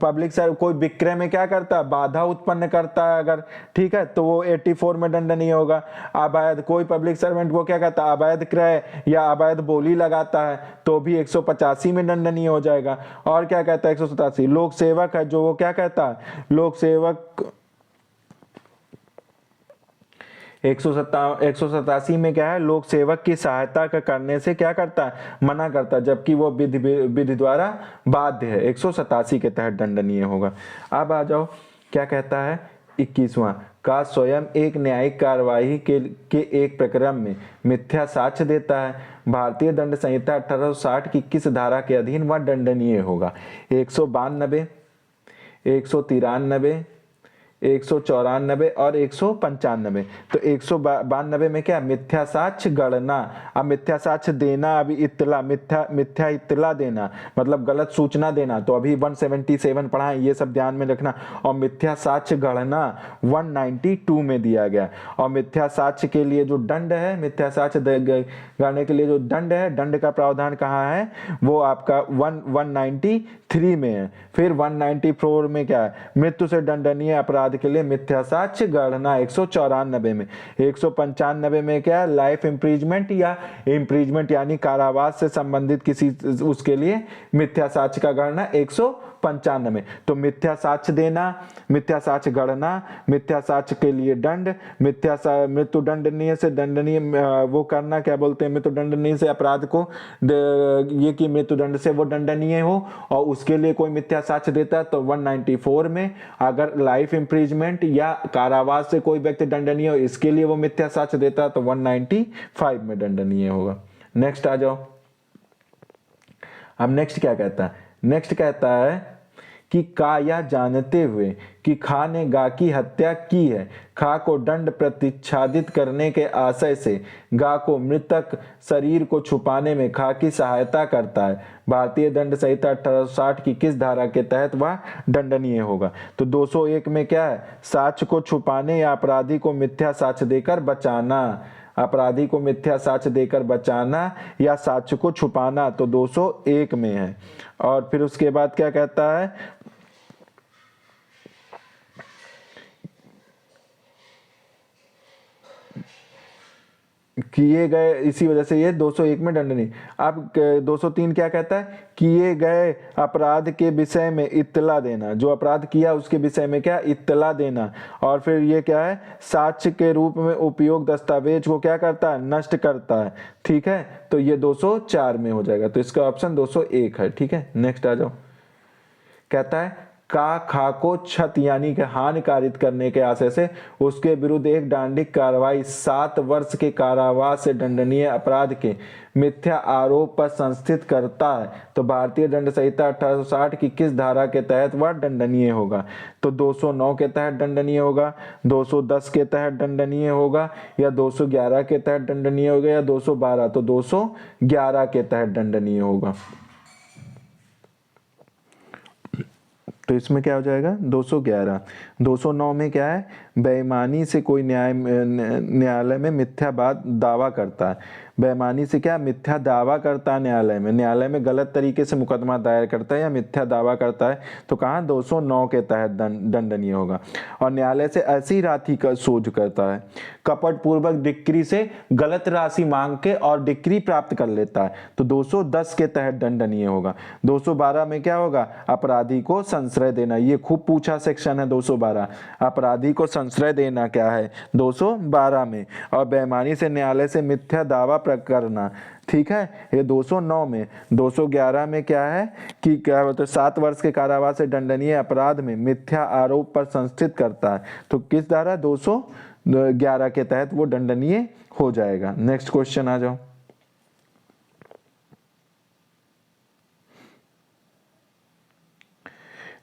पब्लिक सर्व कोई विक्रय में क्या करता है, बाधा उत्पन्न करता है अगर, ठीक है, तो वो 84 में दंडनीय होगा। अवैध, कोई पब्लिक सर्वेंट को क्या कहता है, अवैध क्रय या अवैध बोली लगाता है तो भी 185 में दंडनीय हो जाएगा। और क्या कहता है 187, लोक सेवक है जो, वो क्या कहता है, लोक सेवक 187 में क्या है, लोक सेवक की सहायता का करने से क्या करता है, मना करता है, जबकि वो विधि विधि द्वारा बाध्य है, 187 के तहत दंडनीय होगा। अब आ जाओ, क्या कहता है 21वां, का स्वयं एक न्यायिक कार्यवाही के एक प्रकरण में मिथ्या साक्ष्य देता है, भारतीय दंड संहिता 1860 की किस धारा के अधीन वह दंडनीय होगा। 192, 193, 194 और 195। तो 192 में क्या, मिथ्या साक्ष्य गणना। अब मिथ्या साक्ष्य देना, अभी इत्तला, मिथ्या इत्तला देना मतलब गलत सूचना देना, तो अभी 177 पढ़ा है, ये सब ध्यान में रखना। और मिथ्या साक्ष्य गणना 192 में दिया गया। और मिथ्या साक्ष्य के लिए जो दंड है, मिथ्या साक्ष्य गणने के लिए जो दंड है, दंड का प्रावधान कहाँ है, वो आपका 193 में है। फिर 194 में क्या है, मृत्यु से दंडनीय अपराध के लिए मिथ्या साक्ष्य गणना 194 में। 195 में क्या है, लाइफ इम्प्रीजमेंट या इम्प्रीजमेंट यानी कारावास से संबंधित किसी उसके लिए मिथ्या साक्ष्य का गणना 195। तो मिथ्या साक्ष्य देना, मिथ्या साक्ष्य गणना, मिथ्या साक्ष्य के लिए दंड, मृत्यु दंडनीय से दंडनीय वो करना, क्या बोलते हैं, मृत्यु दंडनीय से अपराध को ये कि मृत्यु दंड से वो दंडनीय हो, और उसके लिए कोई मिथ्या साक्ष्य देता है तो 194 में। अगर लाइफ इम्प्रीजमेंट या कारावास से कोई व्यक्ति दंडनीय हो, इसके लिए वो मिथ्या साक्ष्य देता है तो 195 में दंडनीय होगा। नेक्स्ट आ जाओ। अब नेक्स्ट क्या कहता है, नेक्स्ट कहता है कि का यह जानते हुए कि खा ने गा की हत्या की है, खा को दंड प्रतिच्छादित करने के आशय से गा को मृतक शरीर को छुपाने में खा की सहायता करता है, भारतीय दंड संहिता 1860 की किस धारा के तहत वह दंडनीय होगा। तो 201 में क्या है, साक्ष्य को छुपाने या अपराधी को मिथ्या साक्ष्य देकर बचाना, अपराधी को मिथ्या साक्ष्य देकर बचाना या साक्ष्य को छुपाना, तो 201 में है। और फिर उसके बाद क्या कहता है, किए गए, इसी वजह से ये 201 में दंडनीय। अब 203 क्या कहता है, किए गए अपराध के विषय में इत्तला देना, जो अपराध किया उसके विषय में क्या, इत्तला देना। और फिर ये क्या है, साक्ष्य के रूप में उपयोग दस्तावेज को क्या करता है, नष्ट करता है, ठीक है, तो ये 204 में हो जाएगा। तो इसका ऑप्शन 201 है, ठीक है। नेक्स्ट आ जाओ, कहता है का खा को क्षत यानी कि हानि कारित करने के आशय से उसके विरुद्ध एक दंडिक कार्रवाई 7 वर्ष के कारावास से दंडनीय अपराध के मिथ्या आरोप पर संस्थित करता है, तो भारतीय दंड संहिता 1860 की किस धारा के तहत वह दंडनीय होगा। तो 209 के तहत दंडनीय होगा, 210 के तहत दंडनीय होगा, या 211 के तहत दंडनीय होगा, या 212। तो 211 के तहत दंडनीय होगा। तो इसमें क्या हो जाएगा, 211। 209 में क्या है, बेईमानी से कोई न्यायालय में मिथ्या दावा करता है, बेईमानी से क्या, मिथ्या दावा करता है न्यायालय में गलत तरीके से मुकदमा दायर करता है या मिथ्या दावा करता है, तो कहाँ 209 के तहत दंडनीय होगा। और न्यायालय से ऐसी राशि का शोध करता है, कपट पूर्वक डिक्री से गलत राशि मांग के और डिक्री प्राप्त कर लेता है, तो 210 के तहत दंडनीय होगा। 212 में क्या होगा, अपराधी को संश्रय देना, ये खूब पूछा सेक्शन है 212, अपराधी को संश्रय देना क्या है 212 में। और बेईमानी से न्यायालय से मिथ्या दावा करना, ठीक है, ये 209 में। 211 में क्या है कि क्या बोलते हैं, 7 वर्ष के कारावास से दंडनीय अपराध में मिथ्या आरोप पर संस्थित करता है, तो किस धारा 211 के तहत वो दंडनीय हो जाएगा। नेक्स्ट क्वेश्चन आ जाओ।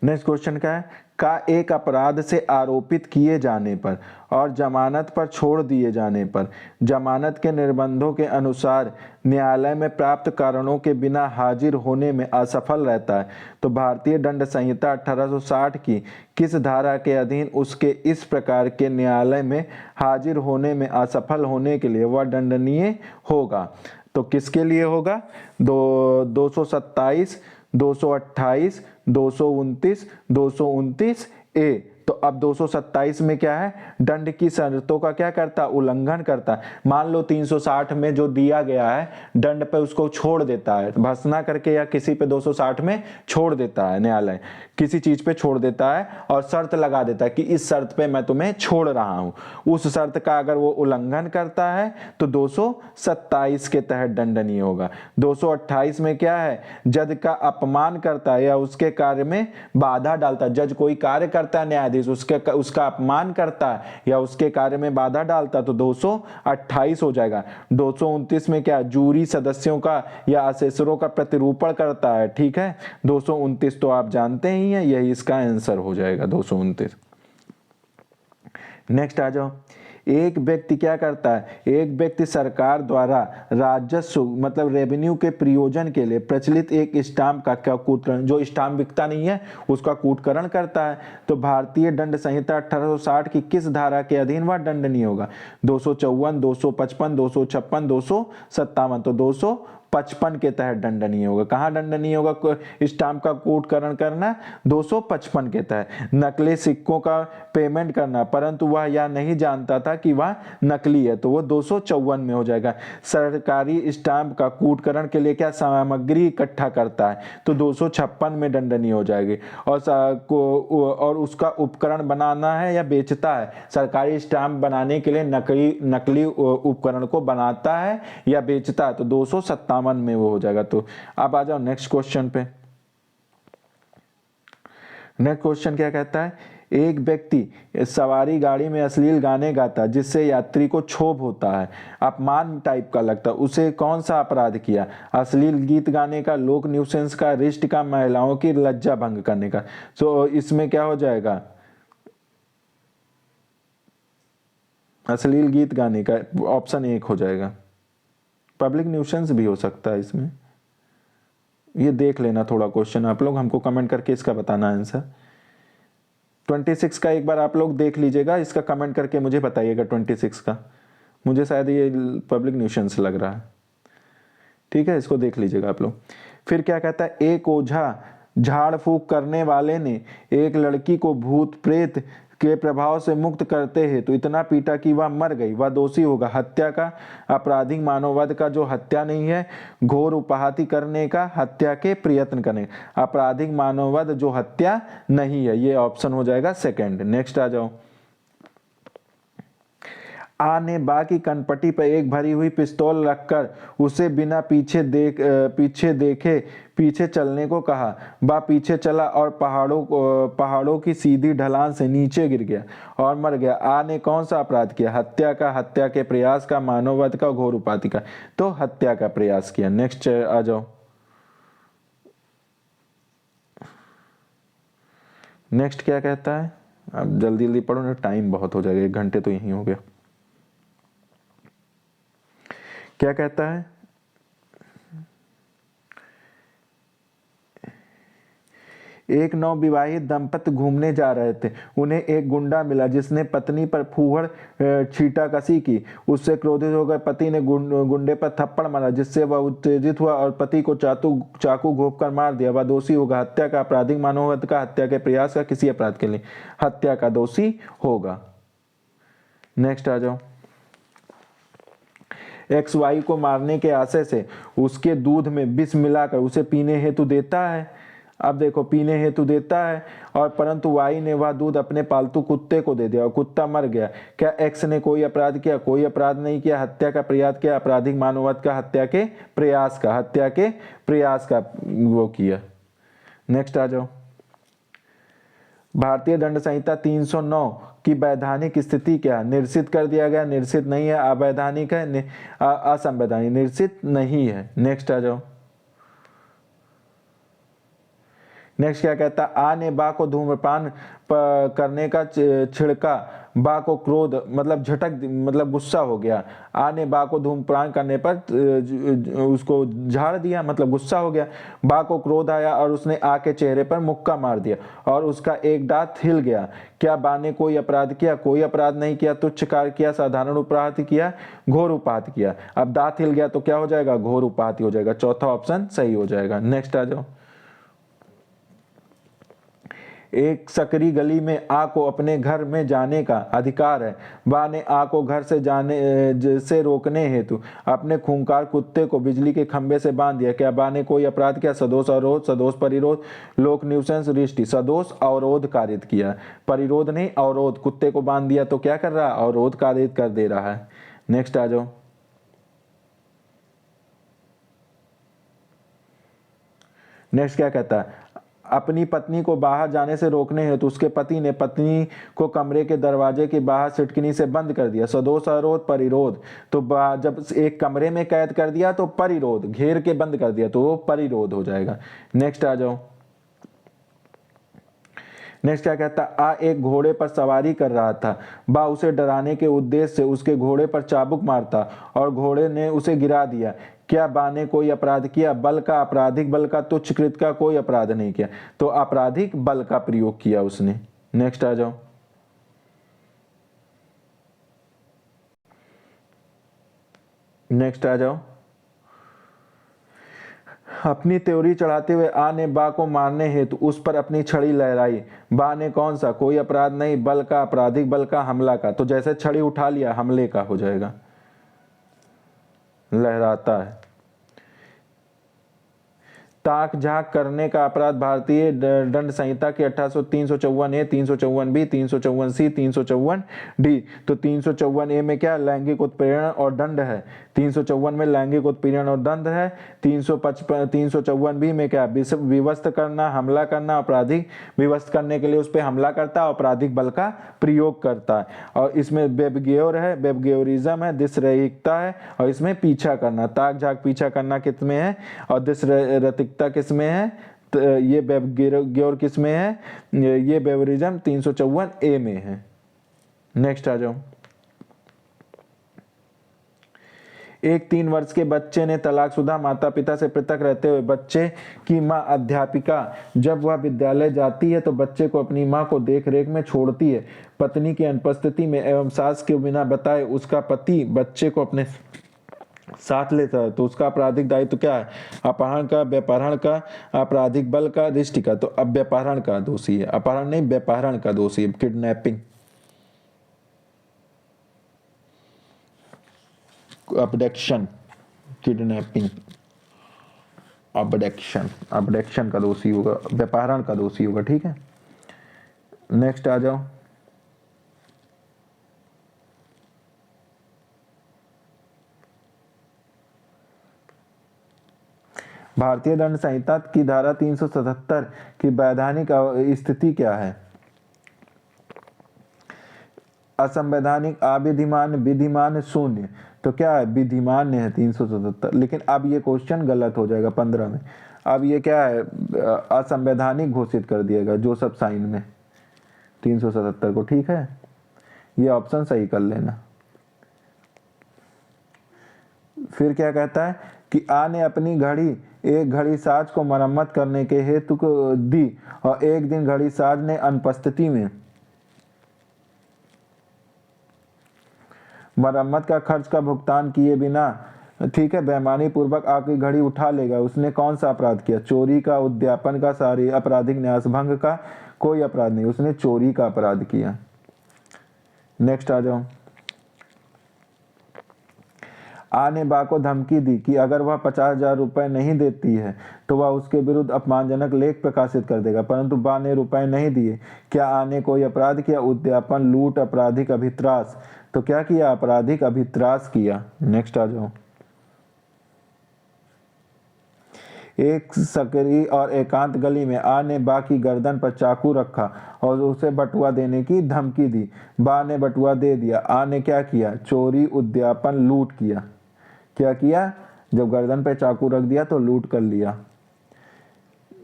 नेक्स्ट क्वेश्चन क्या है, का एक अपराध से आरोपित किए जाने पर और जमानत पर छोड़ दिए जाने पर जमानत के निर्बंधों के अनुसार न्यायालय में प्राप्त कारणों के बिना हाजिर होने में असफल रहता है, तो भारतीय दंड संहिता 1860 की किस धारा के अधीन उसके इस प्रकार के न्यायालय में हाजिर होने में असफल होने के लिए वह दंडनीय होगा। तो किसके लिए होगा, 227, 228, 229, 229 ए। तो अब 227 में क्या है, दंड की शर्तों का क्या करता, उल्लंघन करता। मान लो 360 में जो दिया गया है दंड पे उसको छोड़ देता है, भर्त्सना करके या किसी पे 260 में छोड़ देता है, न्यायालय किसी चीज पे छोड़ देता है और शर्त लगा देता है कि इस शर्त पे मैं तुम्हें छोड़ रहा हूं। उस शर्त का अगर वो उल्लंघन करता है तो 227 के तहत दंडनीय होगा। 228 में क्या है, जज का अपमान करता है या उसके कार्य में बाधा डालता है। जज कोई कार्य करता है, न्यायाधीश उसका अपमान करता है या उसके कार्य में बाधा डालता है, तो 228 हो जाएगा। 229 में क्या, जूरी सदस्यों का या असेसरों का प्रतिरूपण करता है। ठीक है, 229 तो आप जानते ही हैं, यही इसका आंसर हो जाएगा 229। नेक्स्ट आ जाओ। एक व्यक्ति क्या करता है, एक व्यक्ति सरकार द्वारा राजस्व मतलब रेवेन्यू के प्रयोजन के लिए प्रचलित एक स्टाम्प का क्या कूटकरण, जो स्टाम्प बिकता नहीं है उसका कूटकरण करता है। तो भारतीय दंड संहिता 1860 की किस धारा के अधीन वह दंडनीय होगा, 254, 255, 256, 257। तो 255 के तहत दंडनीय होगा। कहाँ दंडनीय होगा स्टाम्प का कूटकरण करना, 255 के तहत। नकली सिक्कों का पेमेंट करना परंतु वह यह नहीं जानता था कि वह नकली है, तो वो 254 में हो जाएगा। सरकारी स्टाम्प का कूटकरण के लिए क्या सामग्री इकट्ठा करता है, तो 256 में दंडनीय हो जाएगी। और उसका उपकरण बनाना है या बेचता है, सरकारी स्टाम्प बनाने के लिए नकली उपकरण को बनाता है या बेचता है, तो 257 में वो हो जाएगा। तो अब आ जाओ नेक्स्ट क्वेश्चन पे। नेक्स्ट क्वेश्चन क्या कहता है, एक व्यक्ति सवारी गाड़ी में अश्लील गाने गाता जिससे यात्री को क्षोभ होता है, अपमान टाइप का लगता है, उसे कौन सा अपराध किया, अश्लील गीत गाने का, लोक न्यूसेंस का, रिष्ट का, महिलाओं की लज्जा भंग करने का। तो इसमें क्या हो जाएगा, अश्लील गीत गाने का, ऑप्शन 1 हो जाएगा। पब्लिक न्यूसेंस भी हो सकता है इसमें, ये देख लेना थोड़ा क्वेश्चन आप लोग, हमको कमेंट करके इसका बताना आंसर। 26 का एक बार आप लोग देख लीजिएगा, इसका कमेंट करके मुझे बताइएगा 26 का, मुझे शायद ये पब्लिक न्यूसेंस लग रहा है। ठीक है, इसको देख लीजिएगा आप लोग। फिर क्या कहता है, एक ओझा झाड़ फूक करने वाले ने एक लड़की को भूत प्रेत के प्रभाव से मुक्त करते हैं तो इतना पीटा कि वह मर गई, वह दोषी होगा। हत्या का, आपराधिक मानववध का जो हत्या नहीं है, घोर उपाहति करने का, हत्या के प्रयत्न करने, आपराधिक मानववध जो हत्या नहीं है, ये ऑप्शन हो जाएगा सेकंड। नेक्स्ट आ जाओ। आ ने बा की कनपट्टी पर एक भरी हुई पिस्तौल रखकर उसे बिना पीछे देखे पीछे चलने को कहा। बा पीछे चला और पहाड़ों की सीधी ढलान से नीचे गिर गया और मर गया। आ ने कौन सा अपराध किया, हत्या का, हत्या के प्रयास का, मानववध का, घोर उपाधि का, तो हत्या का प्रयास किया। नेक्स्ट आ जाओ। नेक्स्ट क्या कहता है, अब जल्दी जल्दी पढ़ो ना, टाइम बहुत हो जाएगा, 1 घंटे तो यही हो गया। क्या कहता है, एक नवविवाहित दंपति घूमने जा रहे थे, उन्हें एक गुंडा मिला जिसने पत्नी पर फूहड़ छींटाकशी की। उससे क्रोधित होकर पति ने गुंडे पर थप्पड़ मारा जिससे वह उत्तेजित हुआ और पति को चाकू घोंपकर मार दिया। वह दोषी होगा। हत्या का, आपराधिक मानववध का, हत्या के प्रयास का, किसी अपराध के लिए हत्या का दोषी होगा। नेक्स्ट आ जाओ। XY को मारने के आशय से उसके दूध में विष मिलाकर उसे पीने हेतु देता है। अब देखो, पीने हेतु देता है और परंतु Y ने वह दूध अपने पालतू कुत्ते को दे दिया और कुत्ता मर गया। क्या X ने कोई अपराध किया, कोई अपराध नहीं किया। हत्या का प्रयास किया, आपराधिक मानववध का, हत्या के प्रयास का, हत्या के प्रयास का वो किया। नेक्स्ट आ जाओ। भारतीय दंड संहिता 309 की वैधानिक स्थिति क्या है, निर्सित कर दिया गया, निर्सित नहीं है, अवैधानिक है, असंवैधानिक, निर्सित नहीं है। नेक्स्ट आ जाओ। नेक्स्ट क्या कहता है, आ ने बा को धूम्रपान करने का छिड़का, बा को क्रोध मतलब झटक मतलब गुस्सा हो गया। आ ने बा को धूम्रपान करने पर उसको झाड़ दिया मतलब गुस्सा हो गया। बा को क्रोध आया और उसने आ के चेहरे पर मुक्का मार दिया और उसका एक दांत हिल गया। क्या बा ने कोई अपराध किया, कोई अपराध नहीं किया। तुच्छ कार्य किया, साधारण उपहाति किया, घोर उपहाति किया। अब दांत हिल गया तो क्या हो जाएगा, घोर उपहाति हो जाएगा। चौथा ऑप्शन सही हो जाएगा। नेक्स्ट आ जाओ। एक सकरी गली में आ को अपने घर में जाने का अधिकार है। बा ने आ को घर से जाने से रोकने हेतु अपने खूंखार कुत्ते को बिजली के खंभे से बांध दिया। क्या बा ने कोई अपराध किया? सदोष अवरोध, सदोष परिरोध, लोक न्यूसेंस, रिष्टि। सदोष अवरोध कारित किया, परिरोध नहीं अवरोध। कुत्ते को बांध दिया तो क्या कर रहा है? अवरोध कारित कर दे रहा है। नेक्स्ट आ जाओ। नेक्स्ट क्या कहता है? अपनी पत्नी को बाहर जाने से रोकने हेतु उसके पति ने पत्नी को कमरे के दरवाजे के बाहर सिटकनी से बंद कर दिया। सदोष अवरोध परिरोध। तो जब एक कमरे में कैद कर दिया तो परिरोध, घेर के बंद कर दिया तो वो परिरोध हो जाएगा। नेक्स्ट आ जाओ। नेक्स्ट क्या कहता? आ एक घोड़े पर सवारी कर रहा था। बा उसे डराने के उद्देश्य से उसके घोड़े पर चाबुक मारता और घोड़े ने उसे गिरा दिया। क्या बा ने कोई अपराध किया? बल का, आपराधिक बल का, तुच्छकृत का कोई अपराध नहीं किया। तो आपराधिक बल का प्रयोग किया उसने। नेक्स्ट आ जाओ। नेक्स्ट आ जाओ। अपनी त्योरी चढ़ाते हुए आ ने बा को मारने हेतु उस पर अपनी छड़ी लहराई। बा ने कौन सा? कोई अपराध नहीं, बल का, आपराधिक बल का, हमला का। तो जैसे छड़ी उठा लिया हमले का हो जाएगा, लहराता है। ताक झाक करने का अपराध भारतीय दंड संहिता के 354 ए, 354 बी, 354 सी, 354 डी। तो 354 ए में क्या? लैंगिक उत्पीड़न और दंड है। 354 में लैंगिक उत्पीड़न और दंड है। 354 बी में क्या? विवस्त करना, हमला करना, आपराधिक विवस्त करने के लिए उस पर हमला करता है, आपराधिक बल का प्रयोग करता है। और इसमें वेबगेयर है, वेबगेयरिज्म है, दिसरहिकता है, और इसमें पीछा करना, ताक झाक पीछा करना किस में है, और दिसरहिकता किस में है? तो ये वेबगेयर किस में है? ये वेबगेयरिज्म 354 ए में है। नेक्स्ट आ जाओ। एक 3 वर्ष के बच्चे ने तलाकशुदा माता पिता से पृथक रहते हुए बच्चे की मां अध्यापिका जब वह विद्यालय जाती है तो बच्चे को अपनी मां को देख रेख में छोड़ती है। पत्नी की अनुपस्थिति में एवं सास के बिना बताए उसका पति बच्चे को अपने साथ लेता है तो उसका आपराधिक दायित्व क्या है? अपहरण का, व्यापहरण का, आपराधिक बल का, रिष्टि का। तो अब व्यापहरण का दोषी है, अपहरण नहीं, व्यापहरण का दोषी है। Kidnapping, abduction, kidnapping, abduction, abduction का दोषी होगा, व्यापहरण का दोषी होगा। ठीक है, नेक्स्ट आ जाओ। भारतीय दंड संहिता की धारा 377 की वैधानिक स्थिति क्या है? असंवैधानिक, अविधिमान, विधिमान, शून्य। तो क्या है? विधिमान है 377। लेकिन अब ये क्वेश्चन गलत हो जाएगा 15 में। अब ये क्या है? असंवैधानिक घोषित कर दिएगा जो सब साइन में 377 को। ठीक है, ये ऑप्शन सही कर लेना। फिर क्या कहता है कि आ ने अपनी घड़ी एक घड़ी साज को मरम्मत करने के हेतु को दी और एक दिन घड़ी साज ने अनुपस्थिति में मरम्मत का खर्च का भुगतान किए बिना, ठीक है, बेईमानी पूर्वक आपकी घड़ी उठा लेगा। उसने कौन सा अपराध किया? चोरी का, उद्यापन का, सारी आपराधिक न्यास भंग का, कोई अपराध नहीं, उसने चोरी का अपराध किया। नेक्स्ट आ जाओ। आ ने बा को धमकी दी कि अगर वह 50,000 रुपए नहीं देती है तो वह उसके विरुद्ध अपमानजनक लेख प्रकाशित कर देगा, परंतु बा ने रुपए नहीं दिए। क्या आ ने कोई अपराध किया? उद्यापन, लूट, आपराधिक अभित्रास। तो क्या किया? आपराधिक अभित्रास किया। नेक्स्ट आ जाओ। एक सकरी और एकांत गली में आ ने बा की गर्दन पर चाकू रखा और उसे बटुआ देने की धमकी दी। बा ने बटुआ दे दिया। आ ने क्या किया? चोरी, उद्यापन, लूट किया। क्या किया? जब गर्दन पे चाकू रख दिया तो लूट कर लिया।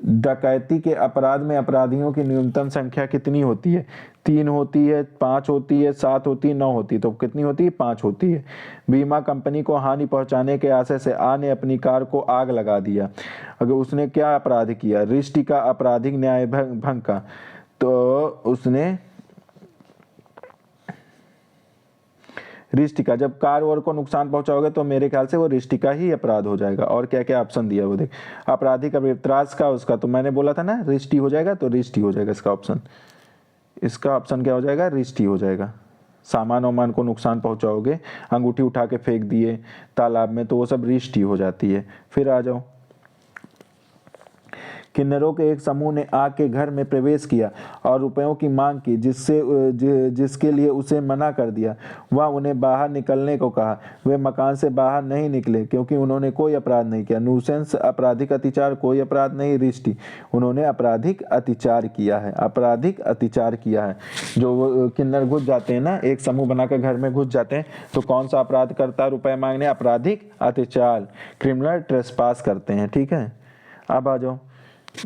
डकैती के अपराध में अपराधियों की न्यूनतम संख्या कितनी होती है? 3 होती है, 5 होती है, 7 होती है, 9 होती है। तो कितनी होती है? 5 होती है। बीमा कंपनी को हानि पहुंचाने के आशय से आ ने अपनी कार को आग लगा दिया। अगर उसने क्या अपराध किया? रिष्टि का, आपराधिक न्याय भंग का। तो उसने रिष्टिका, जब कार और को नुकसान पहुंचाओगे तो मेरे ख्याल से वो रिष्टिका ही अपराध हो जाएगा। और क्या क्या ऑप्शन दिया वो देख, आपराधिक त्रास का उसका, तो मैंने बोला था ना रिष्टि हो जाएगा, तो रिष्टि हो जाएगा इसका ऑप्शन। इसका ऑप्शन क्या हो जाएगा, रिष्टि हो जाएगा। सामान वामान को नुकसान पहुंचाओगे, अंगूठी उठा के फेंक दिए तालाब में, तो वो सब रिष्टि हो जाती है। फिर आ जाओ, किन्नरों के एक समूह ने आग के घर में प्रवेश किया और रुपयों की मांग की, जिसके लिए उसे मना कर दिया। वह उन्हें बाहर निकलने को कहा। वे मकान से बाहर नहीं निकले क्योंकि उन्होंने कोई अपराध नहीं किया। न्यूसेंस आपराधिक अत्याचार कोई अपराध नहीं, रिष्टि उन्होंने आपराधिक अत्याचार किया है, आपराधिक अत्याचार किया है। जो किन्नर घुस जाते हैं ना, एक समूह बनाकर घर में घुस जाते हैं, तो कौन सा अपराध करता है रुपए मांगने, आपराधिक अत्याचार, क्रिमिनल ट्रेसपास करते हैं। ठीक है, अब आ जाओ,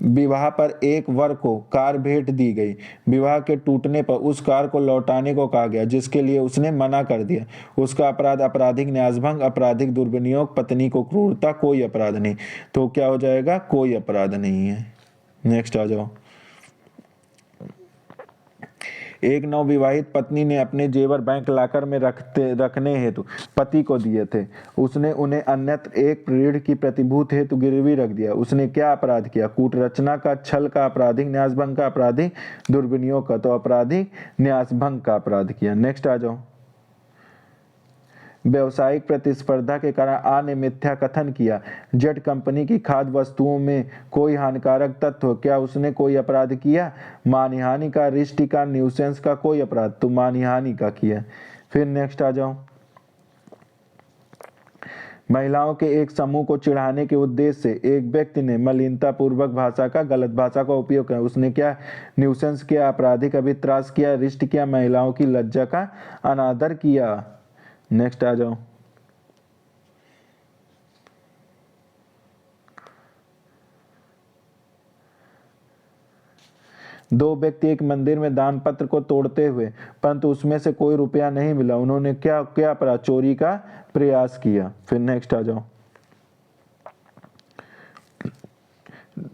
विवाह पर एक वर को कार भेंट दी गई। विवाह के टूटने पर उस कार को लौटाने को कहा गया, जिसके लिए उसने मना कर दिया। उसका अपराध आपराधिक न्यासभंग, आपराधिक दुर्विनियोग, पत्नी को क्रूरता, कोई अपराध नहीं। तो क्या हो जाएगा, कोई अपराध नहीं है। नेक्स्ट आ जाओ, एक नवविवाहित पत्नी ने अपने जेवर बैंक लॉकर में रखने हेतु पति को दिए थे। उसने उन्हें अन्यत्र एक ऋण की प्रतिभूति हेतु गिरवी रख दिया। उसने क्या अपराध किया, कूटरचना का, छल का, आपराधिक न्यासभंग का, आपराधिक दुर्विनियोग का, तो आपराधिक न्यासभंग का अपराध किया। नेक्स्ट आ जाओ, व्यावसायिक प्रतिस्पर्धा के कारण आ ने मिथ्या कथन किया। जेट कंपनी की खाद्य वस्तुओं में कोई हानिकारक तत्व, क्या उसने कोई अपराध किया, मानहानि का, रिष्टि का, न्यूसेंस का, कोई अपराध, तो मानहानि का किया। फिर नेक्स्ट आ जाओ, महिलाओं के एक समूह को चिढ़ाने के उद्देश्य से एक व्यक्ति ने मलिनता पूर्वक भाषा का, गलत भाषा का उपयोग किया। उसने क्या, न्यूसेंस किया, आपराधिक अभित्रास किया, रिष्ट किया, महिलाओं की लज्जा का अनादर किया। नेक्स्ट आ जाओ, दो व्यक्ति एक मंदिर में दान पत्र को तोड़ते हुए, परंतु उसमें से कोई रुपया नहीं मिला। उन्होंने क्या क्या अपराध, चोरी का प्रयास किया। फिर नेक्स्ट आ जाओ,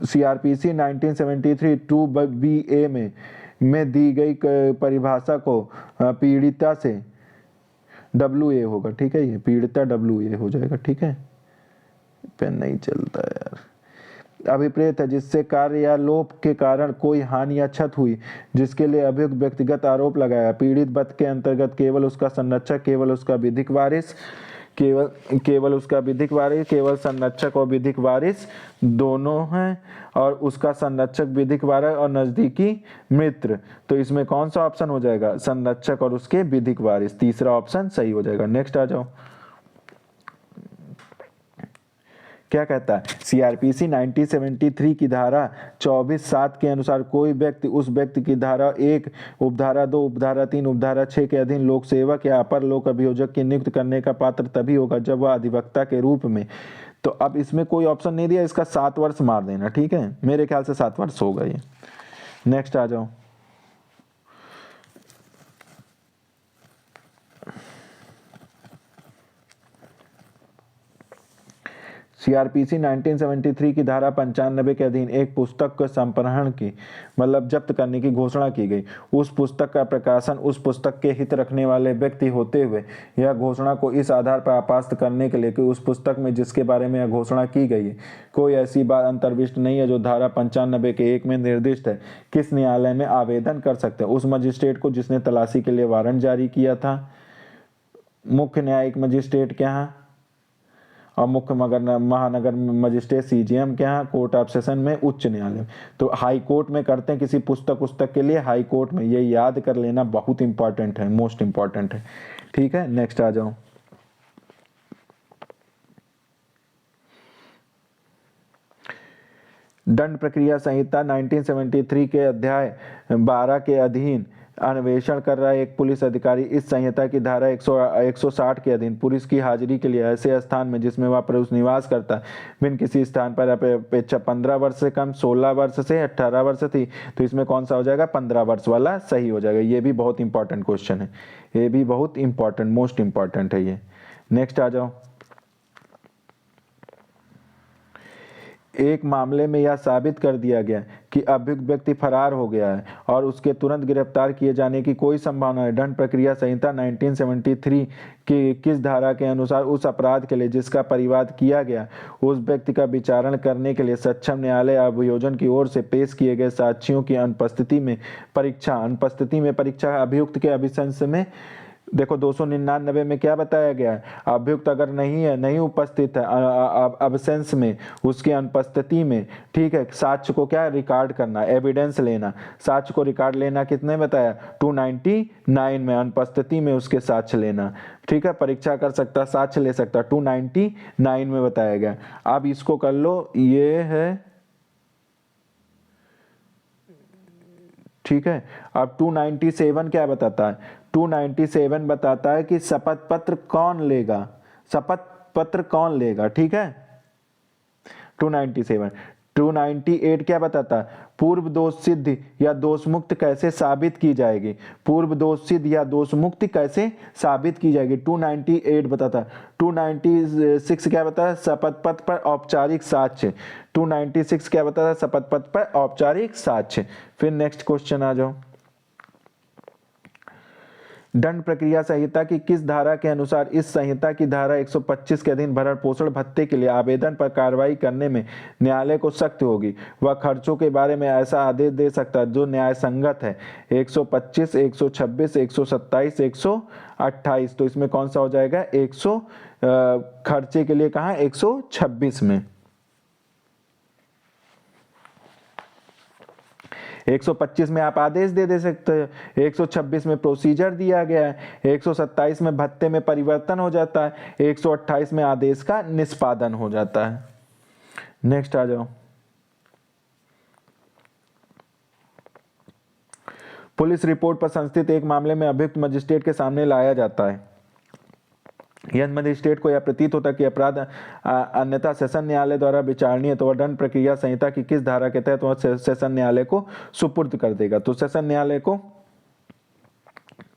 सीआरपीसी 1973 2BA में दी गई परिभाषा को पीड़िता से, WA होगा, ठीक है, ये पीड़िता WA हो जाएगा। ठीक है, पेन नहीं चलता है यार। अभिप्रेत है जिससे कार्य या लोप के कारण कोई हानि या क्षत हुई, जिसके लिए अभियुक्त व्यक्तिगत आरोप लगाया। पीड़ित पद के अंतर्गत केवल उसका संरक्षक, केवल उसका विधिक वारिस, केवल उसका विधिक वारिस, केवल संरक्षक और विधिक वारिस दोनों हैं, और उसका संरक्षक, विधिक वारिस और नजदीकी मित्र। तो इसमें कौन सा ऑप्शन हो जाएगा, संरक्षक और उसके विधिक वारिस, तीसरा ऑप्शन सही हो जाएगा। नेक्स्ट आ जाओ, क्या कहता है, सीआरपीसी 1973 की धारा 24(7) के अनुसार कोई व्यक्ति उस व्यक्ति की धारा 1, उपधारा 2, उपधारा 3, उपधारा 6 के अधीन लोक सेवक या अपर लोक अभियोजक की नियुक्त करने का पात्र तभी होगा जब वह अधिवक्ता के रूप में। तो अब इसमें कोई ऑप्शन नहीं दिया, इसका 7 वर्ष मार देना। ठीक है, मेरे ख्याल से 7 वर्ष होगा ये। नेक्स्ट आ जाओ, सीआरपीसी 1973 की धारा 95 के अधीन एक पुस्तक को संप्रहण की, मतलब जब्त करने की घोषणा की गई। उस पुस्तक का प्रकाशन उस पुस्तक के हित रखने वाले व्यक्ति होते हुए यह घोषणा को इस आधार पर आपास्त करने के लिए कि उस पुस्तक में जिसके बारे में यह घोषणा की गई है कोई ऐसी बात अंतर्विष्ट नहीं है जो धारा 95 के 1 में निर्दिष्ट है, किस न्यायालय में आवेदन कर सकते हैं, उस मजिस्ट्रेट को जिसने तलाशी के लिए वारंट जारी किया था, मुख्य न्यायिक मजिस्ट्रेट के यहाँ, और मुख्य महानगर मजिस्ट्रेट CJM के यहाँ, कोर्ट ऑफ सेशन में, उच्च न्यायालय में। तो हाई कोर्ट में करते हैं किसी पुस्तक के लिए, हाई कोर्ट में, ये याद कर लेना, बहुत इंपॉर्टेंट है, मोस्ट इंपॉर्टेंट है। ठीक है, नेक्स्ट आ जाओ, दंड प्रक्रिया संहिता 1973 के अध्याय 12 के अधीन अन्वेषण कर रहा है एक पुलिस अधिकारी इस संहिता की धारा 160 के अधीन पुलिस की हाजिरी के लिए ऐसे स्थान में जिसमें वह पुलिस निवास करता है बिन किसी स्थान पर अपेक्षा 15 वर्ष से कम, 16 वर्ष से 18 वर्ष थी, तो इसमें कौन सा हो जाएगा, 15 वर्ष वाला सही हो जाएगा। ये भी बहुत इंपॉर्टेंट क्वेश्चन है, ये भी बहुत इंपॉर्टेंट, मोस्ट इंपॉर्टेंट है ये। नेक्स्ट आ जाओ, एक मामले में यह साबित कर दिया गया कि अभियुक्त व्यक्ति फरार हो गया है और उसके तुरंत गिरफ्तार किए जाने की कोई संभावना है। दंड प्रक्रिया संहिता 1973 की किस धारा के अनुसार उस अपराध के लिए जिसका परिवाद किया गया उस व्यक्ति का विचारण करने के लिए सक्षम न्यायालय अभियोजन की ओर से पेश किए गए साक्ष्यों की अनुपस्थिति में परीक्षा अभियुक्त के अभिशंस में देखो 299 में क्या बताया गया है, अभियुक्त अगर नहीं उपस्थित है अब्सेंस में, उसकी अनुपस्थिति में, ठीक है, साक्ष्य को क्या रिकॉर्ड करना, एविडेंस लेना, साक्ष्य को रिकॉर्ड लेना कितने बताया 299 में, अनुपस्थिति में उसके साक्ष्य लेना, ठीक है, परीक्षा कर सकता, साक्ष्य ले सकता, 299 में बताया गया। अब इसको कर लो, ये है, ठीक है। अब 297 क्या बताता है, 297 बताता है कि शपथ पत्र कौन लेगा, शपथ पत्र कौन लेगा, ठीक है। 298 क्या बताता है, पूर्व दोष सिद्ध या दोष मुक्त कैसे साबित की जाएगी, पूर्व दोष सिद्ध या दोष मुक्ति कैसे साबित की जाएगी, 298 बताता है। 296 क्या बताता है, शपथ पत्र पर औपचारिक साक्ष्य, 296 क्या बताता है, शपथ पत्र पर औपचारिक साक्ष्य। फिर नेक्स्ट क्वेश्चन आ जाओ, दंड प्रक्रिया संहिता की किस धारा के अनुसार इस संहिता की धारा 125 के अधीन भरण पोषण भत्ते के लिए आवेदन पर कार्रवाई करने में न्यायालय को सख्त होगी, वह खर्चों के बारे में ऐसा आदेश दे सकता है जो न्याय संगत है। 125, 126, 127, 128, तो इसमें कौन सा हो जाएगा, 100 खर्चे के लिए कहाँ 126 में, 125 में आप आदेश दे सकते हैं, 126 में प्रोसीजर दिया गया है, 127 में भत्ते में परिवर्तन हो जाता है, 128 में आदेश का निष्पादन हो जाता है। नेक्स्ट आ जाओ, पुलिस रिपोर्ट पर संस्थित एक मामले में अभियुक्त मजिस्ट्रेट के सामने लाया जाता है। यदि मजिस्ट्रेट को यह प्रतीत होता है कि अपराध अन्यथा सेशन न्यायालय द्वारा विचारणीय, तो वह दंड प्रक्रिया संहिता की किस धारा के तहत वह सेशन न्यायालय को सुपुर्द कर देगा। तो सेशन न्यायालय को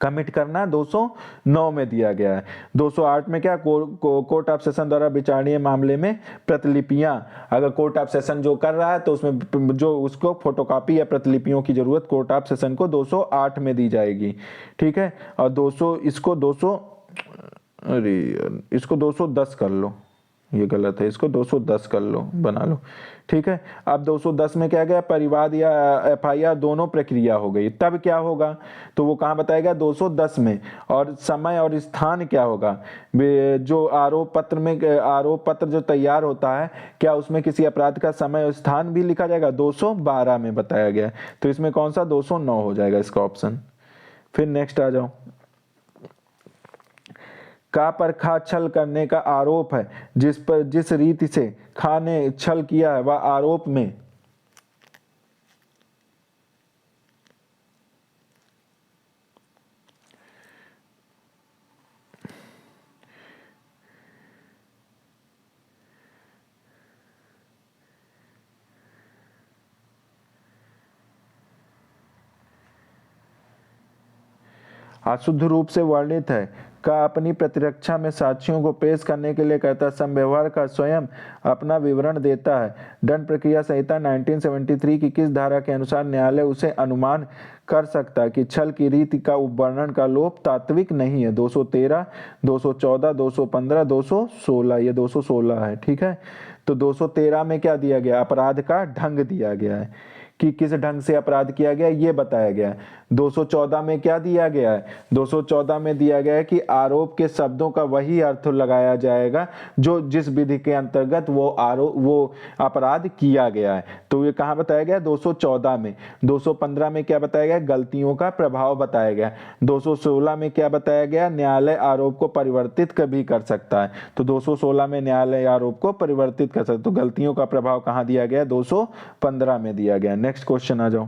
कमिट करना 209 में दिया गया है। 208 में क्या, कोर्ट ऑफ सेशन द्वारा विचारणीय मामले में प्रतिलिपियां, अगर कोर्ट ऑफ सेशन जो कर रहा है तो उसमें जो उसको फोटोकॉपी या प्रतिलिपियों की जरूरत कोर्ट ऑफ सेशन को 208 में दी जाएगी, ठीक है। और 210 कर लो, ये गलत है, इसको 210 कर लो, बना लो, ठीक है। अब 210 में क्या गया, परिवाद या एफआईआर दोनों प्रक्रिया हो गई, तब क्या होगा, तो वो कहाँ बताएगा 210 में। और समय और स्थान क्या होगा, जो आरोप पत्र जो तैयार होता है, क्या उसमें किसी अपराध का समय और स्थान भी लिखा जाएगा, 212 में बताया गया है। तो इसमें कौन सा 209 हो जाएगा इसका ऑप्शन। फिर नेक्स्ट आ जाओ, का पर खा छल करने का आरोप है, जिस रीति से खा ने छल किया है वह आरोप में अशुद्ध रूप से वर्णित है, का अपनी प्रतिरक्षा में साक्ष्यों को पेश करने के लिए कहता है, समव्यवहार का स्वयं अपना विवरण देता है। दंड प्रक्रिया संहिता 1973 की किस धारा के अनुसार न्यायालय उसे अनुमान कर सकता है कि छल की रीति का उपवर्णन का लोप तात्विक नहीं है। 213, 214, 215, 216, ये 216 है, ठीक है। तो 213 में क्या दिया गया, अपराध का ढंग दिया गया है कि किस ढंग से अपराध किया गया ये बताया गया है। 214 में क्या दिया गया है, 214 में दिया गया है कि आरोप के शब्दों का वही अर्थ लगाया जाएगा जो जिस विधि के अंतर्गत वो अपराध किया गया है। तो ये कहाँ बताया गया, 214 में। 215 में क्या बताया गया, गलतियों का प्रभाव बताया गया। 216 में क्या बताया गया, न्यायालय आरोप को परिवर्तित भी कर सकता है। तो 216 में न्यायालय आरोप को परिवर्तित कर सकता है। तो गलतियों का प्रभाव कहाँ दिया गया, 215 में दिया गया। नेक्स्ट क्वेश्चन आ जाओ,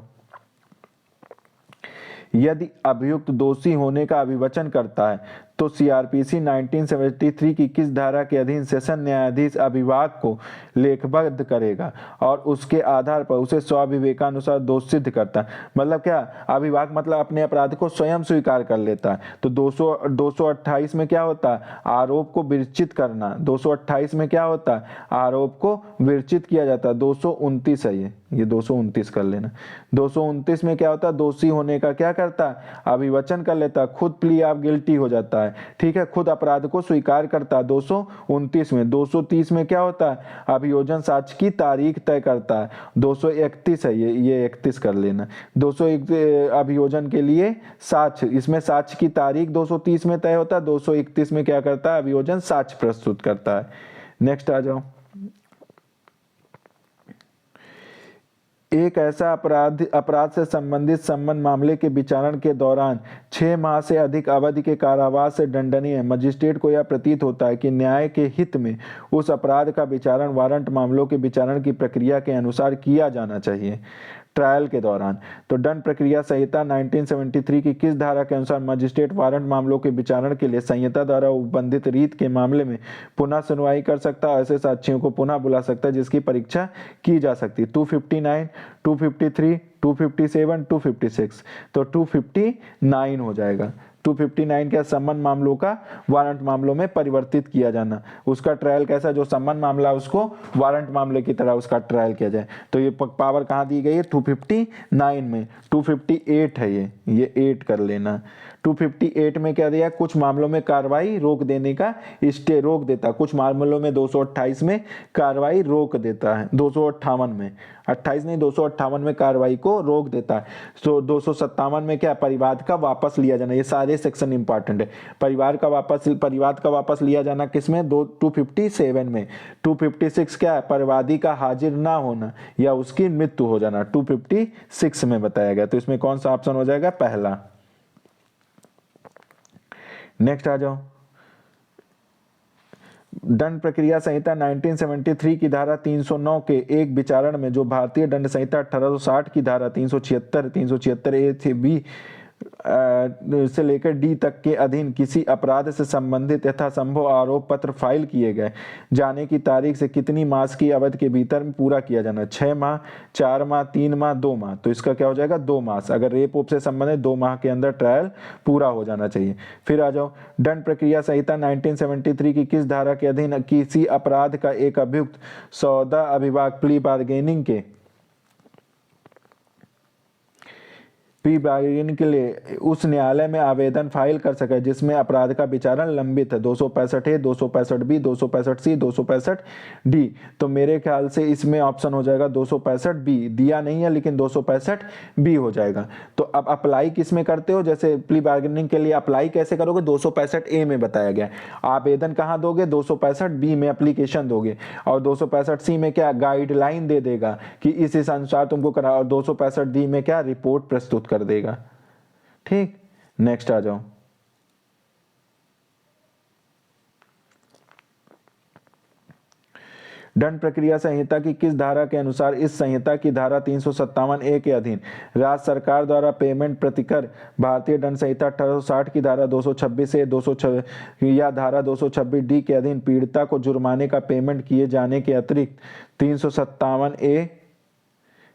यदि अभियुक्त दोषी होने का अभिवचन करता है तो सीआरपीसी 1973 की किस धारा के अधीन सेशन न्यायाधीश अभिभाग को लेखबद्ध करेगा और उसके आधार पर उसे स्वविवेकानुसार दोष सिद्ध करता है। मतलब क्या, अभिभाग मतलब अपने अपराध को स्वयं स्वीकार कर लेता है। तो 228 में क्या होता है, आरोप को विरचित करना। 228 में क्या होता है, आरोप को विरचित किया जाता है। 229 है ये 229 कर लेना। 229 में क्या होता है, दोषी होने का क्या करता है, अभिवचन कर लेता है, खुद प्ली ऑफ गिल्टी हो जाता है, ठीक है, खुद अपराध को स्वीकार करता है। 229 में 230 में क्या होता है, अभियोजन साक्ष्य की तारीख तय करता है। 231 है ये 31 कर लेना। 201 अभियोजन के लिए साक्ष्य, इसमें साक्ष्य की तारीख 230 में तय होता है। 231 में क्या करता है, अभियोजन साक्ष्य प्रस्तुत करता है। नेक्स्ट आ जाओ। एक ऐसा अपराध से संबंधित संबंध मामले के विचारण के दौरान 6 माह से अधिक अवधि के कारावास से दंडनीय है। मजिस्ट्रेट को यह प्रतीत होता है कि न्याय के हित में उस अपराध का विचारण वारंट मामलों के विचारण की प्रक्रिया के अनुसार किया जाना चाहिए। ट्रायल के दौरान तो दंड प्रक्रिया संहिता 1973 की किस धारा के अनुसार मजिस्ट्रेट वारंट मामलों के विचारण के लिए संहिता द्वारा उपबंधित रीत के मामले में पुनः सुनवाई कर सकता है, ऐसे साक्षियों को पुनः बुला सकता है जिसकी परीक्षा की जा सकती है। 259, 253, 257, 256, तो 259 हो जाएगा। 259 क्या, संबंध मामलों का वारंट मामलों में परिवर्तित किया जाना। उसका ट्रायल कैसा, जो संबंध मामला उसको वारंट मामले की तरह उसका ट्रायल किया जाए। तो ये पावर कहाँ दी गई है, 259 में। 258 है ये 8 कर लेना। 258 में क्या दिया, कुछ मामलों में कार्रवाई रोक देने का स्टे रोक देता, कुछ मामलों में 228 में कार्रवाई रोक देता है। 258 में 28 नहीं 258 में कार्रवाई को रोक देता है। तो 257 में क्या, परिवाद का वापस लिया जाना। ये सारे सेक्शन इंपॉर्टेंट है। परिवाद का वापस लिया जाना किसमें, 257 में। 256 क्या है, परिवादी का हाजिर ना होना या उसकी मृत्यु हो जाना, 256 में बताया गया। तो इसमें कौन सा ऑप्शन हो जाएगा, पहला। नेक्स्ट आ जाओ। दंड प्रक्रिया संहिता 1973 की धारा 309 के एक विचारण में जो भारतीय दंड संहिता 1860 की धारा 376 ए से बी से लेकर डी तक के अधीन किसी अपराध से संबंधित यथासंभव आरोप पत्र फाइल किए गए जाने की तारीख से कितनी मास की अवधि के भीतर में पूरा किया जाना, 6 माह, 4 माह, 3 माह, 2 माह। तो इसका क्या हो जाएगा, 2 मास। अगर रेप ओप से संबंधित 2 माह के अंदर ट्रायल पूरा हो जाना चाहिए। फिर आ जाओ, दंड प्रक्रिया संहिता 1973 की किस धारा के अधीन किसी अपराध का एक अभियुक्त सौदा अभिभाग प्ली बार्गेनिंग के लिए उस न्यायालय में आवेदन फाइल कर सके जिसमें अपराध का विचारण लंबित है। 265 ए, 265 बी, 265 सी, 265 डी। तो मेरे ख्याल से इसमें ऑप्शन हो जाएगा 265 बी। दिया नहीं है लेकिन 265 बी हो जाएगा। तो अब अप्लाई किस में करते हो, जैसे प्ली बार्गेनिंग के लिए अप्लाई कैसे करोगे, 265 ए में बताया गया। आवेदन कहाँ दोगे, 265 बी में एप्लीकेशन दोगे, और 265 सी में क्या, गाइडलाइन दे देगा कि इस अनुसार तुमको करा, और 265 डी में क्या, रिपोर्ट प्रस्तुत कर देगा। ठीक, नेक्स्ट आ जाओ। दंड प्रक्रिया संहिता की किस धारा के अनुसार इस संहिता की धारा 357 ए के अधीन राज्य सरकार द्वारा पेमेंट प्रतिकर भारतीय दंड संहिता 1860 की धारा 226 से 226 या धारा 226 डी के अधीन पीड़िता को जुर्माने का पेमेंट किए जाने के अतिरिक्त 357 ए,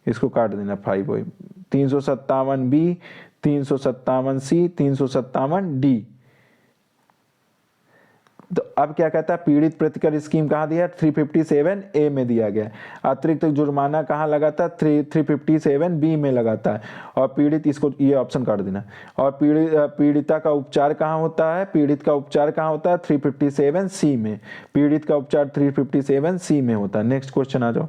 इसको काट देना 5, 357 बी, 357 सी, 357 डी। तो अब क्या कहता है, पीड़ित प्रतिकर स्कीम कहाँ दिया, 357 ए में दिया गया। अतिरिक्त जुर्माना कहाँ लगाता है, 357 बी में लगाता है। और पीड़ित, इसको ये ऑप्शन काट देना। और पीड़िता का उपचार कहाँ होता है, पीड़ित का उपचार कहाँ होता है, 357 सी में। पीड़ित का उपचार 357 सी में होता है। नेक्स्ट क्वेश्चन आ जाओ।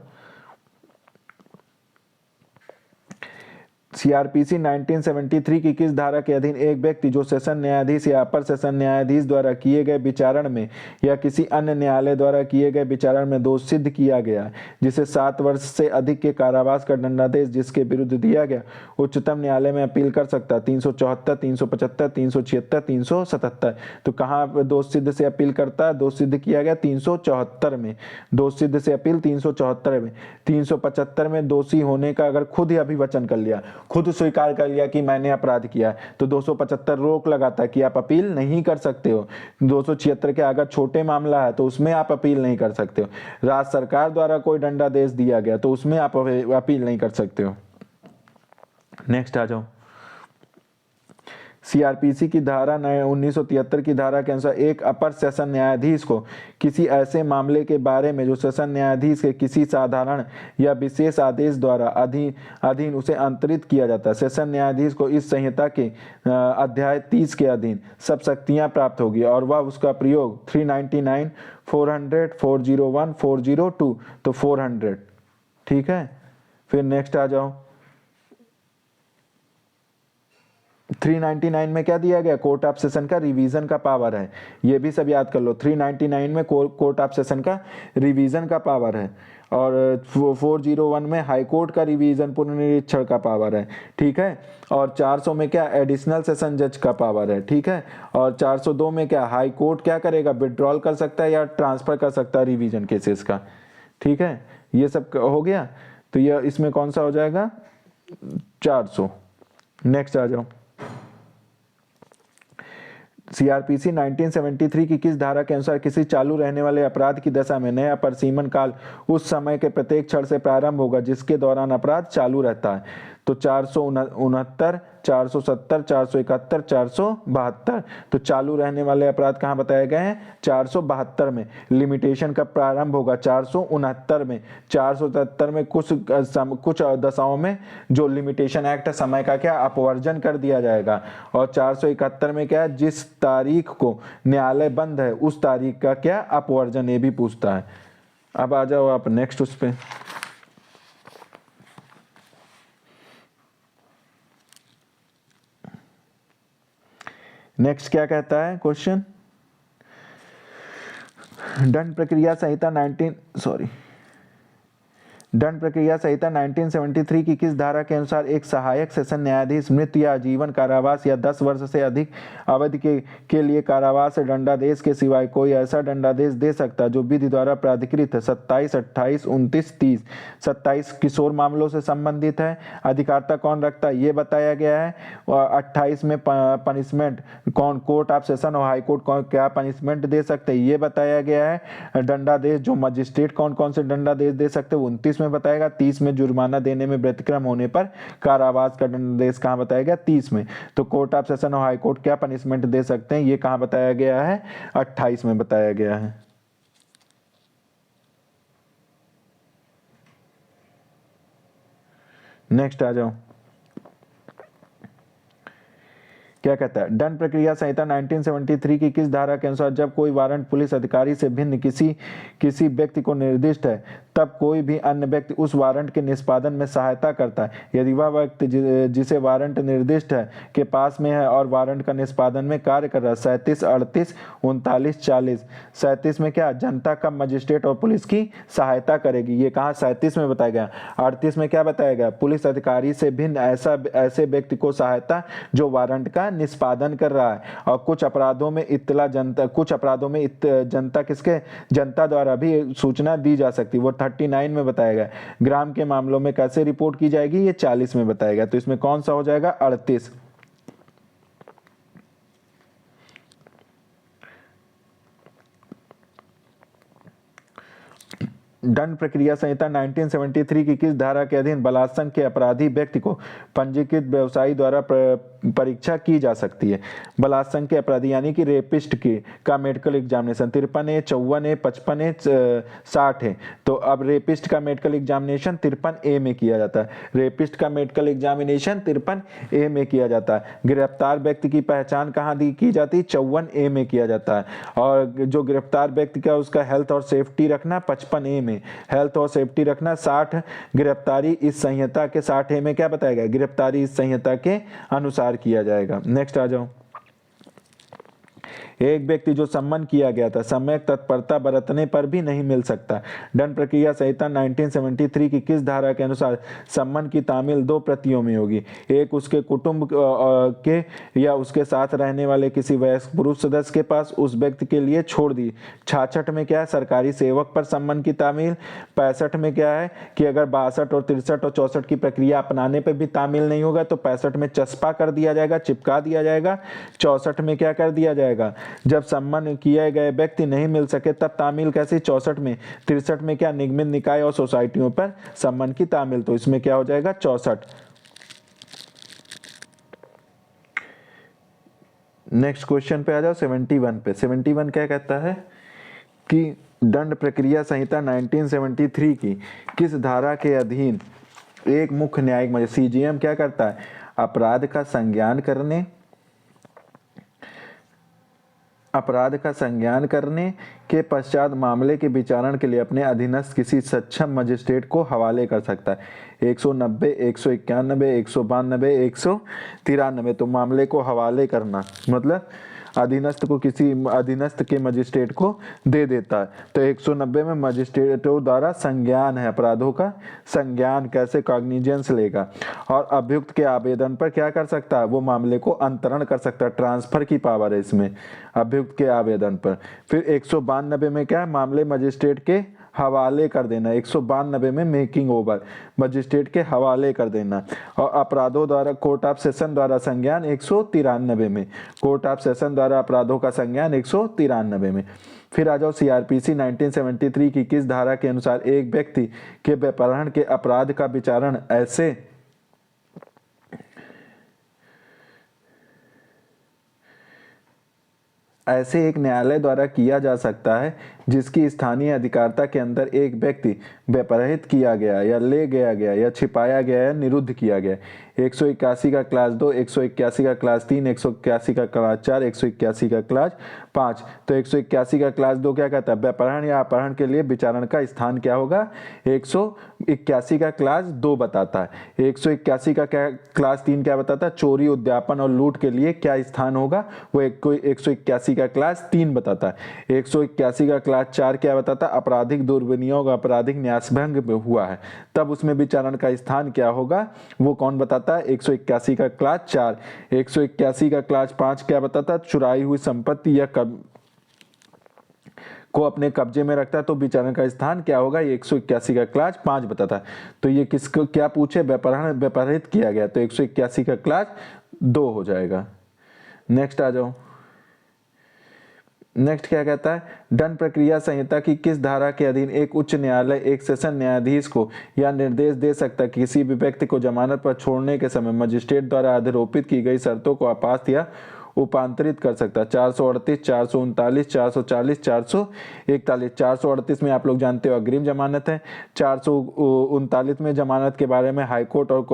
सीआरपीसी 1973 की किस धारा के अधीन एक व्यक्ति जो सेशन न्यायाधीश या अपर सेशन न्यायाधीश द्वारा किए गए विचारण में या किसी अन्य न्यायालय द्वारा किए गए विचारण में दोष सिद्ध किया गया, जिसे 7 वर्ष से अधिक के कारावास का दंडादेश जिसके विरुद्ध दिया गया, उच्चतम न्यायालय में अपील कर सकता है। 374, 375, 376, 377। तो कहाँ दोष सिद्ध से अपील करता है, दोष सिद्ध किया गया 374 में। दोष सिद्ध से अपील 374 में। 375 में दोषी होने का अगर खुद ही अभिवचन कर लिया, खुद स्वीकार कर लिया कि मैंने अपराध किया, तो 275 रोक लगाता है कि आप अपील नहीं कर सकते हो। 276 के अगर छोटे मामला है तो उसमें आप अपील नहीं कर सकते हो। राज्य सरकार द्वारा कोई दंडादेश दिया गया तो उसमें आप अपील नहीं कर सकते हो। नेक्स्ट आ जाओ। सीआरपीसी की धारा 1973 की धारा के अनुसार एक अपर सेशन न्यायाधीश को किसी ऐसे मामले के बारे में जो सेशन न्यायाधीश के किसी साधारण या विशेष आदेश द्वारा अधीन उसे अंतरित किया जाता है। सेशन न्यायाधीश को इस संहिता के अध्याय 30 के अधीन सब शक्तियां प्राप्त होगी और वह उसका प्रयोग 399, 400, 401, 402 तो 400। ठीक है, फिर नेक्स्ट आ जाओ। 399 में क्या दिया गया? कोर्ट ऑफ सेशन का रिवीजन का पावर है। ये भी सब याद कर लो। 399 में कोर्ट ऑफ सेशन का रिवीजन का पावर है और 401 में हाई कोर्ट का रिवीजन पुनरीक्षण का पावर है। ठीक है, और 400 में क्या? एडिशनल सेशन जज का पावर है। ठीक है, और 402 में क्या? हाई कोर्ट क्या करेगा? विड्रॉल कर सकता है या ट्रांसफर कर सकता है रिवीजन केसेस का। ठीक है, ये सब हो गया। तो ये इसमें कौन सा हो जाएगा? 400। नेक्स्ट आ जाओ। सीआरपीसी 1973 की किस धारा के अनुसार किसी चालू रहने वाले अपराध की दशा में नया परिसीमन काल उस समय के प्रत्येक क्षण से प्रारंभ होगा जिसके दौरान अपराध चालू रहता है? तो 469, 470, 471, 472। तो चालू रहने वाले अपराध कहाँ बताए गए हैं? 472 में। लिमिटेशन का प्रारंभ होगा 469 में। 473 में कुछ दशाओं में जो लिमिटेशन एक्ट है समय का क्या अपवर्जन कर दिया जाएगा। और 471 में क्या है? जिस तारीख को न्यायालय बंद है उस तारीख का क्या अपवर्जन, ये भी पूछता है। अब आ जाओ आप नेक्स्ट उस पे। नेक्स्ट क्या कहता है क्वेश्चन? दंड प्रक्रिया संहिता 1973 की किस धारा के अनुसार एक सहायक सेशन न्यायाधीश मृत्यु या आजीवन कारावास या 10 वर्ष से अधिक अवधि के लिए कारावास से दंडादेश के सिवाय कोई ऐसा दंडादेश दे सकता है जो विधि द्वारा प्राधिकृत है? 27, 28, 29, 30। 27 किशोर मामलों से संबंधित है। अधिकारता कौन रखता है ये बताया गया है। 28 में पनिशमेंट कौन, कोर्ट ऑफ सेशन और हाई कोर्ट कौन क्या पनिशमेंट दे सकते हैं ये बताया गया है। दंडादेश जो मजिस्ट्रेट कौन कौन से दंडादेश दे सकते हैं 29 में बताएगा। 30 में जुर्माना देने में व्यतिक्रम होने पर कारावास का दंडादेश कहां बताया गया? 30 में। तो कोर्ट ऑफ सेशन और हाई कोर्ट क्या पनिशमेंट दे सकते हैं ये कहां बताया गया है? 28 में बताया गया है। नेक्स्ट आ जाओ। क्या कहता है? दंड प्रक्रिया संहिता 1973 की किस धारा के अनुसार जब कोई वारंट पुलिस अधिकारी से भिन्न किसी व्यक्ति को निर्दिष्ट है तब कोई भी अन्य व्यक्ति उस वारंट के निष्पादन में सहायता करता है यदि वह व्यक्ति जिसे वारंट निर्दिष्ट है के पास में है और वारंट का निष्पादन में कार्य कर रहा है? 37, 38, 39, 40। 37 में क्या? जनता का मजिस्ट्रेट और पुलिस की सहायता करेगी। ये कहाँ? 37 में बताया गया। 38 में क्या बताया गया? पुलिस अधिकारी से भिन्न ऐसे व्यक्ति को सहायता जो वारंट का निष्पादन कर रहा है। और कुछ अपराधों में जनता किसके? जनता द्वारा भी सूचना दी जा सकती है। वो 39 में बताया गया। ग्राम के मामलों में कैसे रिपोर्ट की जाएगी ये 40 में बताया गया। तो इसमें कौन सा हो जाएगा? 38। दंड प्रक्रिया संहिता 1973 की किस धारा के अधीन बलात्संग के अपराधी व्यक्ति को पंजीकृत व्यवसायी द्वारा परीक्षा की जा सकती है? बलात्संग के अपराधी यानी कि रेपिस्ट का मेडिकल एग्जामिनेशन 53 है, 54 है, 55 है, 60 है। तो अब रेपिस्ट का मेडिकल एग्जामिनेशन 53A में किया जाता है। रेपिस्ट का मेडिकल एग्जामिनेशन 53A में किया जाता है। गिरफ्तार व्यक्ति की पहचान कहाँ की जाती है? 54A में किया जाता है। और जो गिरफ्तार व्यक्ति का उसका हेल्थ और सेफ्टी रखना 55A में। हेल्थ और सेफ्टी रखना 60। गिरफ्तारी इस संहिता के 60A में क्या बताया गया? गिरफ्तारी इस संहिता के अनुसार किया जाएगा। नेक्स्ट आ जाओ। एक व्यक्ति जो सम्मन किया गया था सम्यक तत्परता बरतने पर भी नहीं मिल सकता। दंड प्रक्रिया संहिता 1973 की किस धारा के अनुसार सम्मन की तामील दो प्रतियों में होगी? एक उसके कुटुंब के या उसके साथ रहने वाले किसी वयस्क पुरुष सदस्य के पास उस व्यक्ति के लिए छोड़ दी। 66 में क्या है? सरकारी सेवक पर सम्मन की तामील। 65 में क्या है कि अगर 62 और 63 और 64 की प्रक्रिया अपनाने पर भी तामील नहीं होगा तो 65 में चस्पा कर दिया जाएगा, चिपका दिया जाएगा। 64 में क्या कर दिया जाएगा? जब सम्मन किए गए व्यक्ति नहीं मिल सके तब तामील कैसी? 64 में। 63 में क्या? निगमित निकाय और सोसाइटियों पर सम्मन की तामील। तो इसमें क्या हो जाएगा? 64। नेक्स्ट क्वेश्चन पे आ जाओ 71 पे। 71 क्या कहता है कि दंड प्रक्रिया संहिता 1973 की किस धारा के अधीन एक मुख्य न्यायिक मजिस्ट्रेट सीजीएम क्या करता है? अपराध का संज्ञान करने के पश्चात मामले के विचारण के लिए अपने अधीनस्थ किसी सक्षम मजिस्ट्रेट को हवाले कर सकता है। 190, 191, 192, 193। तो मामले को हवाले करना मतलब अधीनस्थ को किसी अधीनस्थ के मजिस्ट्रेट को दे देता है। तो 190 में मजिस्ट्रेटों द्वारा संज्ञान है, अपराधों का संज्ञान कैसे? कॉग्निजेंस लेगा और अभियुक्त के आवेदन पर क्या कर सकता है? वो मामले को अंतरण कर सकता है, ट्रांसफर की पावर है इसमें अभियुक्त के आवेदन पर। फिर 192 में क्या है? मामले मजिस्ट्रेट के हवाले कर देना। 192 में मेकिंग ओवर, मजिस्ट्रेट के हवाले कर देना। और अपराधों द्वारा कोर्ट ऑफ सेशन द्वारा संज्ञान 193 में, कोर्ट ऑफ सेशन द्वारा अपराधों का संज्ञान 193 में। फिर आ जाओ सीआरपीसी 1973 की किस धारा के अनुसार एक व्यक्ति के व्यपहरण के अपराध का विचारण ऐसे एक न्यायालय द्वारा किया जा सकता है जिसकी स्थानीय अधिकारिता के अंदर एक व्यक्ति व्यपहृत किया गया या ले गया गया या छिपाया गया या निरुद्ध किया गया। 181 का क्लास 2, 181 का क्लास 3, 181 का क्लास 4, 181 का क्लास 5। तो 181 का क्लास 2 क्या कहता है? व्यपहरण या अपहरण के लिए विचारण का स्थान क्या होगा? 181 का क्लास 2 बताता है। 181 का क्या क्लास 3 क्या बताता है? चोरी, उद्यापन और लूट के लिए क्या स्थान होगा? वो 181 का क्लास 3 बताता है। 181 का क्लास 4 क्या बताता है? आपराधिक दुर्विनियोग, आपराधिक न्यासभंग हुआ है तब उसमें विचारण का स्थान क्या होगा? वो कौन बताता है? 181 का क्लास 4। 181 का क्लास 5 क्या बताता है? चुराई हुई संपत्ति या को अपने कब्जे में रखता है तो विचारण का स्थान क्या होगा? 181 का क्लास 5 बताता है। तो ये किसको क्या पूछे? व्यपहृत किया गया तो 181 का क्लास 2 हो जाएगा। नेक्स्ट आ जाओ। नेक्स्ट क्या कहता है? दंड प्रक्रिया संहिता की किस धारा के अधीन एक उच्च न्यायालय एक सेशन न्यायाधीश को यह निर्देश दे सकता है कि किसी भी व्यक्ति को जमानत पर छोड़ने के समय मजिस्ट्रेट द्वारा आरोपित की गई शर्तों को अपास्त या उपांतरित कर सकता है? 438, 439, 440, 441। 438 में आप लोग जानते हो अग्रिम जमानत है। 439 में जमानत के बारे में हाईकोर्ट और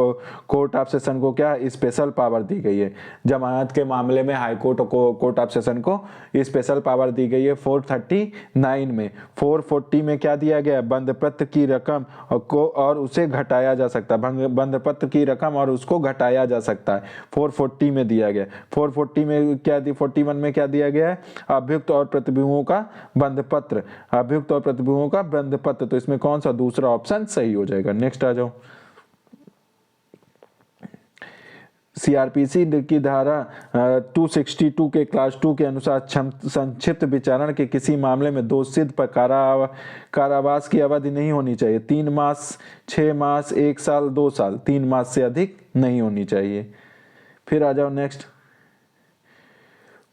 कोर्ट ऑफ सेशन को क्या स्पेशल पावर दी गई है? जमानत के मामले में हाईकोर्ट और कोर्ट ऑफ सेशन को स्पेशल पावर दी गई है। 439 में 440 में क्या दिया गया? बंधपत्र की रकम और उसे घटाया जा सकता है, बंधपत्र की रकम और उसको घटाया जा सकता है। 440 में दिया गया। 440 में क्या दी? 41 में क्या दिया गया है? अभियुक्त और प्रतिबिंबों का बंधपत्र, अभियुक्त और प्रतिबिंबों का बंधपत्र। तो इसमें कौन सा दूसरा ऑप्शन सही हो जाएगा? नेक्स्ट आ जाओ। सीआरपीसी की धारा 262 के क्लास 2 के अनुसार संक्षिप्त विचारण के किसी मामले में दोषित पर कारावास की अवधि नहीं होनी चाहिए। 3 मास, 6 मास, 1 साल, 2 साल। 3 मास से अधिक नहीं होनी चाहिए। फिर आ जाओ नेक्स्ट।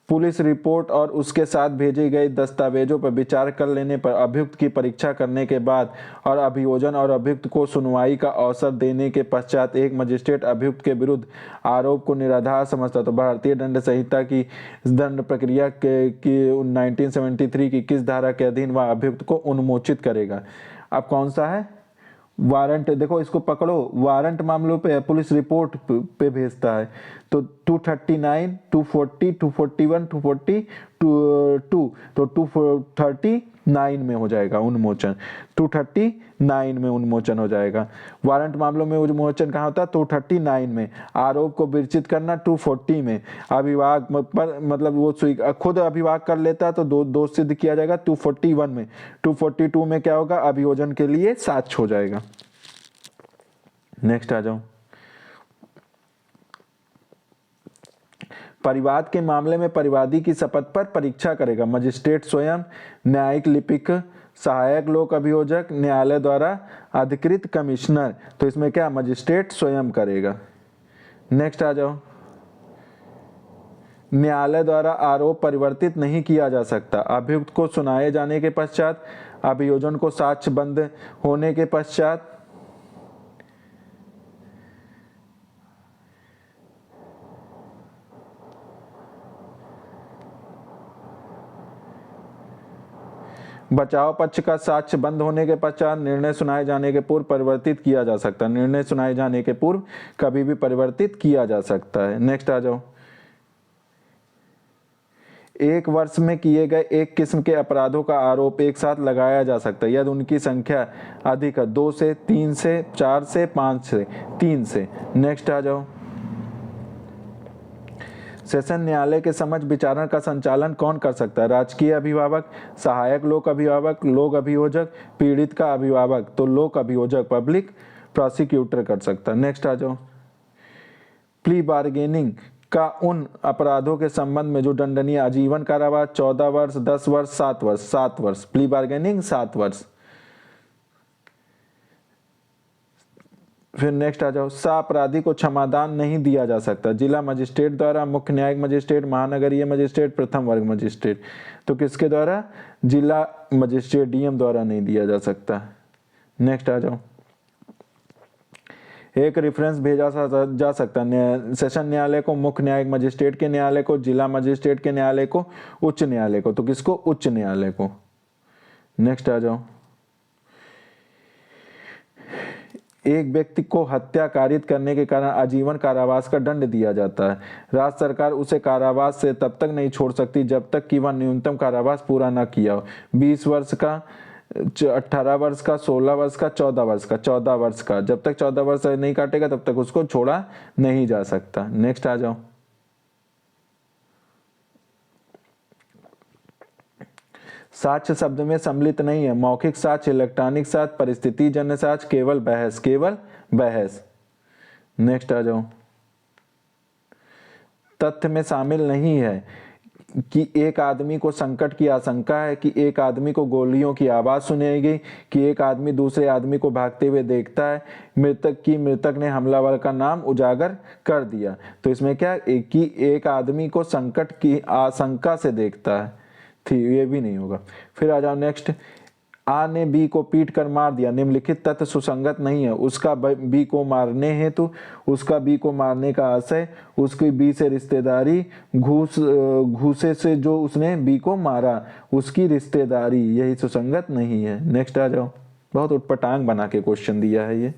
पुलिस रिपोर्ट और उसके साथ भेजे गए दस्तावेजों पर विचार कर लेने पर अभियुक्त की परीक्षा करने के बाद और अभियोजन और अभियुक्त को सुनवाई का अवसर देने के पश्चात एक मजिस्ट्रेट अभियुक्त के विरुद्ध आरोप को निराधार समझता तो भारतीय दंड संहिता की दंड प्रक्रिया की 1973 की किस धारा के अधीन वह अभियुक्त को उन्मोचित करेगा? अब कौन सा है? वारंट। देखो इसको पकड़ो, वारंट मामलों पे पुलिस रिपोर्ट पे भेजता है तो 239, 240, 241, 240, टू, तो 239 में हो जाएगा उन्मोचन, 239 में उन्मोचन हो जाएगा। वारंट मामलों में उन्मोचन कहाँ होता है? 239 में। आरोप को विरचित करना 240 में। अभिभाग पर मतलब वो खुद अभिभाग कर लेता है तो दोष सिद्ध किया जाएगा 241 में। 242 में क्या होगा? अभियोजन के लिए साक्ष्य हो जाएगा। नेक्स्ट आ जाओ। परिवाद के मामले में परिवादी की शपथ पर परीक्षा करेगा मजिस्ट्रेट स्वयं, न्यायिक लिपिक, सहायक लोक अभियोजक, न्यायालय द्वारा अधिकृत कमिश्नर। तो इसमें क्या? मजिस्ट्रेट स्वयं करेगा। नेक्स्ट आ जाओ। न्यायालय द्वारा आरोप परिवर्तित नहीं किया जा सकता। अभियुक्त को सुनाए जाने के पश्चात, अभियोजन को साक्ष्य बंद होने के पश्चात, बचाव पक्ष का साक्ष्य बंद होने के पश्चात, निर्णय सुनाए जाने के पूर्व परिवर्तित किया जा सकता है। निर्णय सुनाए जाने के पूर्व कभी भी परिवर्तित किया जा सकता है। नेक्स्ट आ जाओ। एक वर्ष में किए गए एक किस्म के अपराधों का आरोप एक साथ लगाया जा सकता है यदि उनकी संख्या अधिक है, 2 से, 3 से, 4 से, 5 से, 3 से। नेक्स्ट आ जाओ। सेशन न्यायालय के समक्ष विचारण का संचालन कौन कर सकता है? राजकीय अभिभावक, सहायक लोक अभिभावक, लोक अभियोजक, पीड़ित का अभिभावक। तो लोक अभियोजक पब्लिक प्रोसिक्यूटर कर सकता है। नेक्स्ट आ जाओ। प्ली बार्गेनिंग का उन अपराधों के संबंध में जो दंडनीय आजीवन कारावास, 14 वर्ष, 10 वर्ष, 7 वर्ष। 7 वर्ष प्ली बार्गेनिंग 7 वर्ष। फिर नेक्स्ट आ जाओ। सापराधी को क्षमादान नहीं दिया जा सकता। जिला मजिस्ट्रेट द्वारा, मुख्य न्यायिक मजिस्ट्रेट, महानगरीय मजिस्ट्रेट, प्रथम वर्ग मजिस्ट्रेट। तो किसके द्वारा? जिला मजिस्ट्रेट डीएम द्वारा नहीं दिया जा सकता। नेक्स्ट आ जाओ। एक रेफरेंस भेजा जा सकता है सेशन न्यायालय को, मुख्य न्यायिक मजिस्ट्रेट के न्यायालय को, जिला मजिस्ट्रेट के न्यायालय को, उच्च न्यायालय को। तो किसको? उच्च न्यायालय को। नेक्स्ट आ जाओ। एक व्यक्ति को हत्या कारित करने के कारण आजीवन कारावास का दंड दिया जाता है। राज्य सरकार उसे कारावास से तब तक नहीं छोड़ सकती जब तक कि वह न्यूनतम कारावास पूरा न किया हो। 20 वर्ष का, 18 वर्ष का, 16 वर्ष का, 14 वर्ष का। 14 वर्ष का, जब तक 14 वर्ष नहीं काटेगा तब तक उसको छोड़ा नहीं जा सकता। नेक्स्ट आ जाओ। साक्ष्य शब्द में सम्मिलित नहीं है। मौखिक साक्ष्य, इलेक्ट्रॉनिक साक्ष्य, परिस्थिति जन्य साक्ष्य, केवल बहस। केवल बहस। नेक्स्ट आ जाओ। तथ्य में शामिल नहीं है कि एक आदमी को संकट की आशंका है, कि एक आदमी को गोलियों की आवाज सुनाई गई, कि एक आदमी दूसरे आदमी को भागते हुए देखता है, मृतक ने हमलावर का नाम उजागर कर दिया। तो इसमें क्या कि एक आदमी को संकट की आशंका से देखता है, थी, ये भी नहीं होगा। फिर आ जाओ नेक्स्ट। आ ने बी को पीट कर मार दिया। निम्नलिखित तथ्य सुसंगत नहीं है। उसका बी को मारने हेतु, उसका बी को मारने का आशय, उसकी बी से रिश्तेदारी, घूसे से जो उसने बी को मारा उसकी रिश्तेदारी, यही सुसंगत नहीं है। नेक्स्ट आ जाओ। बहुत उटपटांग बना के क्वेश्चन दिया है ये,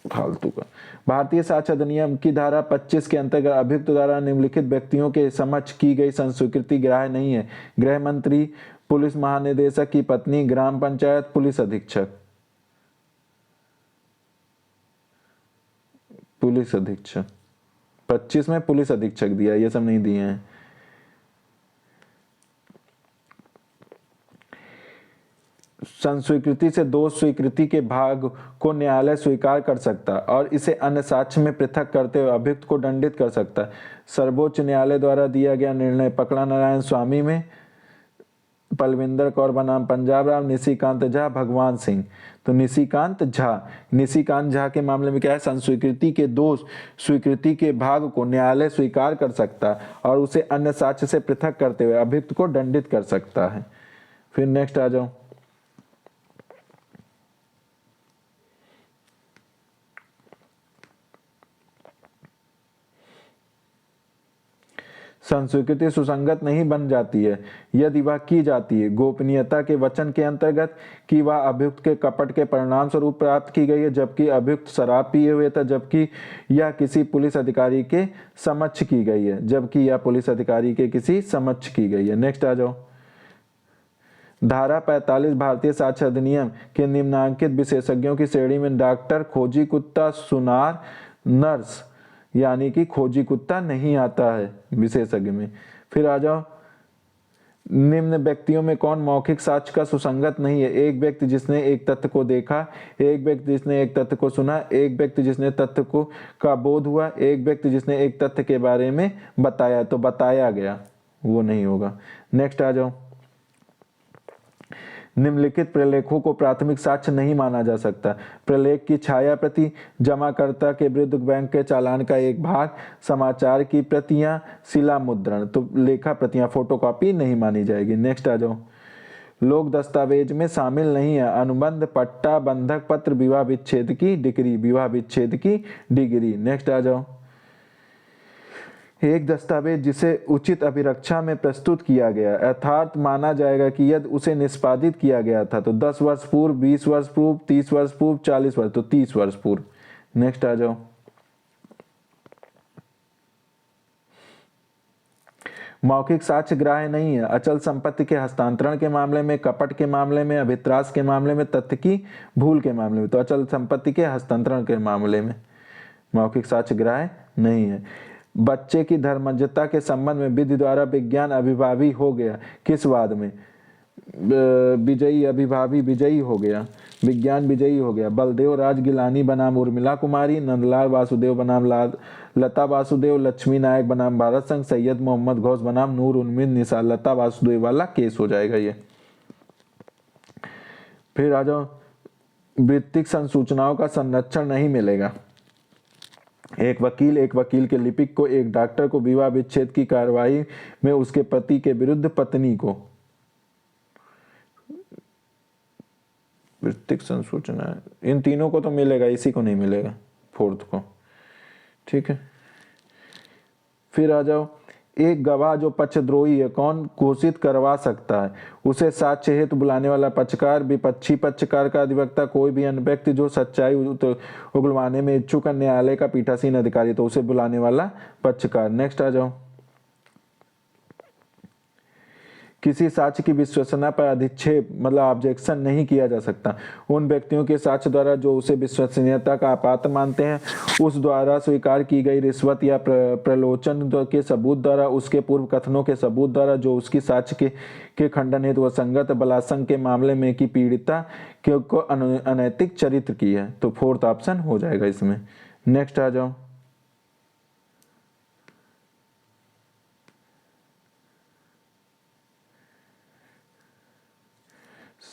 फालतू का। भारतीय साक्ष्य अधिनियम की धारा 25 के अंतर्गत अभियुक्त द्वारा निम्नलिखित व्यक्तियों के समक्ष की गई संस्वीकृति ग्राह्य नहीं है। गृह मंत्री, पुलिस महानिदेशक की पत्नी, ग्राम पंचायत, पुलिस अधीक्षक। पुलिस अधीक्षक 25 में पुलिस अधीक्षक दिया, ये सब नहीं दिए हैं। संस्वीकृति से दोष स्वीकृति के भाग को न्यायालय स्वीकार कर सकता और इसे अन्य साक्ष्य में पृथक करते हुए अभियुक्त को दंडित कर सकता है। सर्वोच्च न्यायालय द्वारा दिया गया निर्णय पकड़ा नारायण स्वामी में, पलविंदर कौर बनाम पंजाब राव, निशिकांत झा, भगवान सिंह। तो निशिकांत झा के मामले में क्या है? संस्वीकृति के दोष स्वीकृति के भाग को न्यायालय स्वीकार कर सकता और उसे अन्य साक्ष्य से पृथक करते हुए अभियुक्त को दंडित कर सकता है। फिर नेक्स्ट आ जाओ। संस्कृति सुसंगत नहीं बन जाती है यदि वह की जाती है गोपनीयता के वचन के अंतर्गत कि वह अभियुक्त के कपट के परिणाम स्वरूप प्राप्त की गई है, जबकि अभियुक्त शराब पिए हुए था, जबकि यह किसी पुलिस अधिकारी के समक्ष की गई है, जबकि यह पुलिस अधिकारी के किसी समक्ष की गई है। नेक्स्ट आ जाओ। धारा 45 भारतीय साक्ष्य अधिनियम के निम्नांकित विशेषज्ञों की श्रेणी में डॉक्टर, खोजी कुत्ता, सुनार, नर्स यानी कि खोजी कुत्ता नहीं आता है विशेषज्ञ में। फिर आ जाओ, निम्न व्यक्तियों में कौन मौखिक साक्ष्य का सुसंगत नहीं है? एक व्यक्ति जिसने एक तथ्य को देखा, एक व्यक्ति जिसने एक तथ्य को सुना, एक व्यक्ति जिसने तथ्य को का बोध हुआ, एक व्यक्ति जिसने एक तथ्य के बारे में बताया, तो बताया गया वो नहीं होगा। नेक्स्ट आ जाओ। निम्नलिखित प्रलेखों को प्राथमिक साक्ष्य नहीं माना जा सकता। प्रलेख की छाया प्रति, जमाकर्ता के विरुद्ध बैंक के चालान का एक भाग, समाचार की प्रतियां, शिला मुद्रण, तो लेखा प्रतियां, फोटोकॉपी नहीं मानी जाएगी। नेक्स्ट आ जाओ। लोक दस्तावेज में शामिल नहीं है अनुबंध, पट्टा, बंधक पत्र, विवाह विच्छेद की डिग्री, विवाह विच्छेद की डिग्री। नेक्स्ट आ जाओ। एक दस्तावेज जिसे उचित अभिरक्षा में प्रस्तुत किया गया यथार्थ माना जाएगा कि यदि उसे निष्पादित किया गया था तो 10 वर्ष पूर्व, 20 वर्ष पूर्व, 30 वर्ष पूर्व, 40 वर्ष, तो 30 वर्ष पूर्व। नेक्स्ट आ जाओ। मौखिक साक्ष्य ग्राह्य नहीं है अचल संपत्ति के हस्तांतरण के मामले में, कपट के मामले में, अभित्रास के मामले में, तथ्य की भूल के मामले में। तो अचल संपत्ति के हस्तांतरण के मामले में मौखिक साक्ष्य ग्राह्य नहीं है। बच्चे की धर्मज्ञता के संबंध में विधि द्वारा विज्ञान अभिभावी हो गया, किस वाद में? विजयी अभिभावी विजयी हो गया, विज्ञान विजयी हो गया। बलदेव राज गिलानी बनाम उर्मिला कुमारी, नंदलाल वासुदेव बनाम लता वासुदेव, लक्ष्मी नायक बनाम भारत संघ, सैयद मोहम्मद घोष बनाम नूर उम्मीद निसा, लता वासुदेव वाला केस हो जाएगा ये। फिर आ जाओ। वृत्तिक संसूचनाओं का संरक्षण नहीं मिलेगा। एक वकील के लिपिक को, एक डॉक्टर को विवाह विच्छेद की कार्रवाई में उसके पति के विरुद्ध पत्नी को वृत्तिक संसूचना, इन तीनों को तो मिलेगा, इसी को नहीं मिलेगा, फोर्थ को। ठीक है। फिर आ जाओ। एक गवाह जो पक्षद्रोही है कौन घोषित करवा सकता है? उसे साक्ष्य हेतु बुलाने वाला पक्षकार, विपक्षी पक्षकार का अधिवक्ता, कोई भी अन्य व्यक्ति जो सच्चाई उगलवाने में इच्छुक है, न्यायालय का पीठासीन अधिकारी, तो उसे बुलाने वाला पक्षकार। नेक्स्ट आ जाओ। किसी साक्ष्य की विश्वसनीयता पर अधिक्षेप मतलब ऑब्जेक्शन नहीं किया जा सकता। उन व्यक्तियों के साक्ष्य द्वारा जो उसे विश्वसनीयता का अपात्र मानते हैं, उस द्वारा स्वीकार की गई रिश्वत या प्रलोचन के सबूत द्वारा, उसके पूर्व कथनों के सबूत द्वारा, जो उसकी साक्ष्य के खंडन हेतु असंगत, बलात्संग के मामले में कि पीड़िता को अनैतिक चरित्र की है, तो फोर्थ ऑप्शन हो जाएगा इसमें। नेक्स्ट आ जाओ।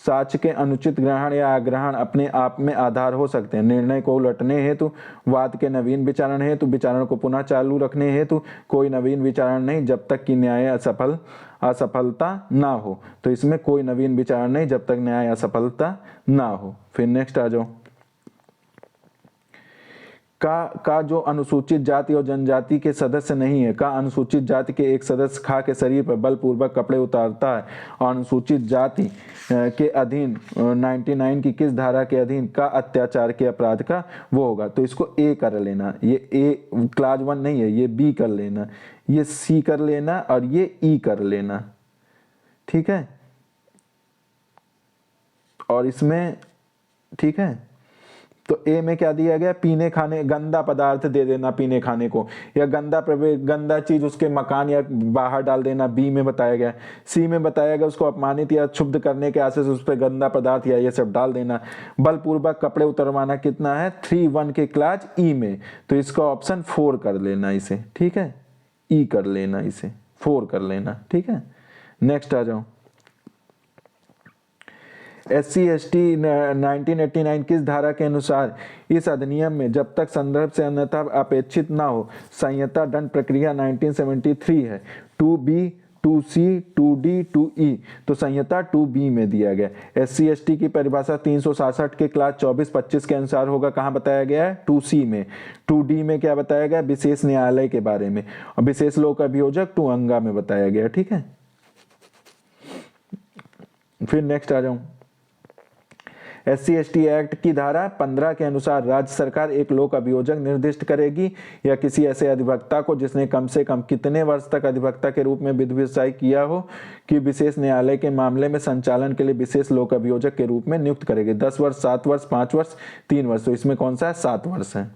साक्ष्य के अनुचित ग्रहण या अग्रहण अपने आप में आधार हो सकते हैं। निर्णय को उलटने हेतु, वाद के नवीन विचारण हेतु, विचारण को पुनः चालू रखने हेतु कोई नवीन विचारण नहीं जब तक कि न्याय असफलता ना हो। तो इसमें कोई नवीन विचारण नहीं जब तक न्याय असफलता ना हो। फिर नेक्स्ट आ जाओ। का जो अनुसूचित जाति और जनजाति के सदस्य नहीं है, का अनुसूचित जाति के एक सदस्य खा के शरीर पर बलपूर्वक कपड़े उतारता है और अनुसूचित जाति के अधीन 99 की किस धारा के अधीन का अत्याचार के अपराध का वो होगा। तो इसको ए कर लेना, ये ए क्लास 1 नहीं है, ये बी कर लेना, ये सी कर लेना और ये ई कर लेना। ठीक है। और इसमें ठीक है, तो ए में क्या दिया गया? पीने खाने गंदा पदार्थ दे देना पीने खाने को, या गंदा चीज उसके मकान या बाहर डाल देना, बी में बताया गया। सी में बताया गया उसको अपमानित या क्षुब्ध करने के आशय से उस पर गंदा पदार्थ या ये सब डाल देना। बलपूर्वक कपड़े उतरवाना कितना है? 3(1) के क्लास ई में, तो इसका ऑप्शन 4 कर लेना इसे। ठीक है, ई कर लेना इसे, 4 कर लेना। ठीक है। नेक्स्ट आ जाओ। SC/ST 1989 किस धारा के अनुसार इस अधिनियम में जब तक संदर्भ से अन्यथा अपेक्षित ना हो संहिता दंड प्रक्रिया 1973 है। 2B 2C 2D 2E, तो संहिता 2B में दिया गया। SC/ST की परिभाषा 367 के क्लास 24-25 के अनुसार होगा, कहाँ बताया गया है? 2C में। 2D में क्या बताया गया? विशेष न्यायालय के बारे में। और विशेष लोक अभियोजक 2 में बताया गया। ठीक है, फिर नेक्स्ट आ जाऊं। SC/ST एक्ट की धारा 15 के अनुसार राज्य सरकार एक लोक अभियोजक निर्दिष्ट करेगी या किसी ऐसे अधिवक्ता को जिसने कम से कम कितने वर्ष तक अधिवक्ता के रूप में विधि व्यवसाय किया हो कि विशेष न्यायालय के मामले में संचालन के लिए विशेष लोक अभियोजक के रूप में नियुक्त करेगी। 10 वर्ष, 7 वर्ष, 5 वर्ष, 3 वर्ष। तो इसमें कौन सा है? 7 वर्ष है।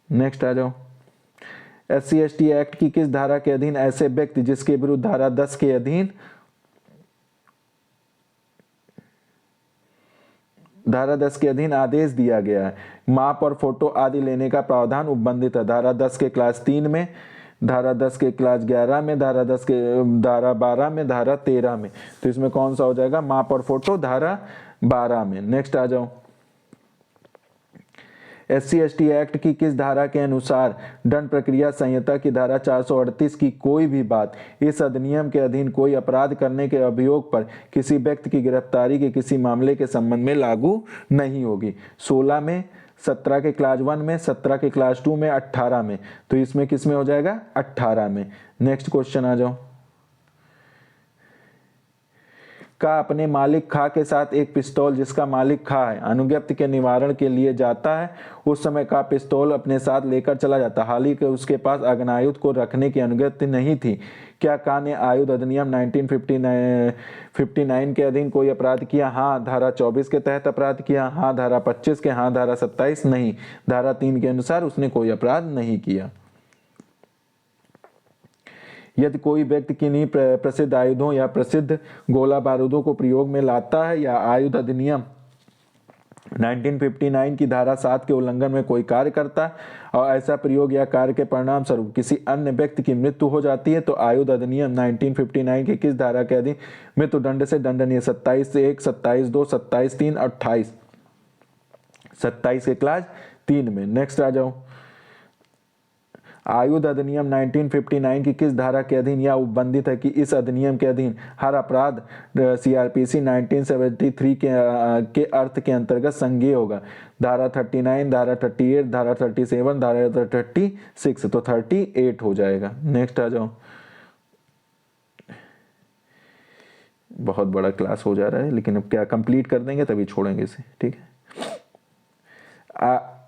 नेक्स्ट आ जाओ। SC/ST एक्ट की किस धारा के अधीन ऐसे व्यक्ति जिसके विरुद्ध धारा 10 के अधीन आदेश दिया गया है, माप और फोटो आदि लेने का प्रावधान उपबंधित है? धारा 10 के क्लास 3 में, धारा 10 के क्लास 11 में, धारा 12 में, धारा 13 में। तो इसमें कौन सा हो जाएगा? माप और फोटो धारा 12 में। नेक्स्ट आ जाओ। SC/ST एक्ट की किस धारा के अनुसार दंड प्रक्रिया संहिता की धारा 438 की कोई भी बात इस अधिनियम के अधीन कोई अपराध करने के अभियोग पर किसी व्यक्ति की गिरफ्तारी के किसी मामले के संबंध में लागू नहीं होगी? 16 में, 17 के क्लास 1 में, 17 के क्लास 2 में, 18 में। तो इसमें किस में हो जाएगा? 18 में। नेक्स्ट क्वेश्चन आ जाओ। का अपने मालिक खा के साथ एक पिस्तौल जिसका मालिक खा है अनुज्ञप्ति के निवारण के लिए जाता है, उस समय का पिस्तौल अपने साथ लेकर चला जाता, हाल ही के उसके पास अग्नायुध को रखने की अनुज्ञप्ति नहीं थी। क्या का ने आयुध अधिनियम 1959 के अधीन कोई अपराध किया? हाँ। धारा 24 के तहत अपराध किया? हाँ। धारा 25 के? हाँ। धारा 27? नहीं। धारा 3 के अनुसार उसने कोई अपराध नहीं किया। यदि कोई व्यक्ति किन्हीं प्रसिद्ध आयुधों या प्रसिद्ध गोला बारूदों को प्रयोग में लाता है या आयुध अधिनियम 1959 की धारा 7 के उल्लंघन में कोई कार्य करता है और ऐसा प्रयोग या कार्य के परिणाम स्वरूप किसी अन्य व्यक्ति की मृत्यु हो जाती है, तो आयुध अधिनियम 1959 की किस धारा के अधीन मृत्यु दंड से दंडनीय? 27(1), 27(2), 27(3), 28। 27 के क्लास 3 में। नेक्स्ट आ जाओ। आयुध अधिनियम 1959 की किस धारा के अधीन यह उपबंधित है कि इस अधिनियम के अधीन हर अपराध CRPC 1973 के अर्थ के अंतर्गत संज्ञेय होगा? धारा 39, धारा 38, धारा 37, धारा 36। तो 38 हो जाएगा। नेक्स्ट आ जाओ। बहुत बड़ा क्लास हो जा रहा है, लेकिन अब क्या कंप्लीट कर देंगे तभी छोड़ेंगे इसे। ठीक है।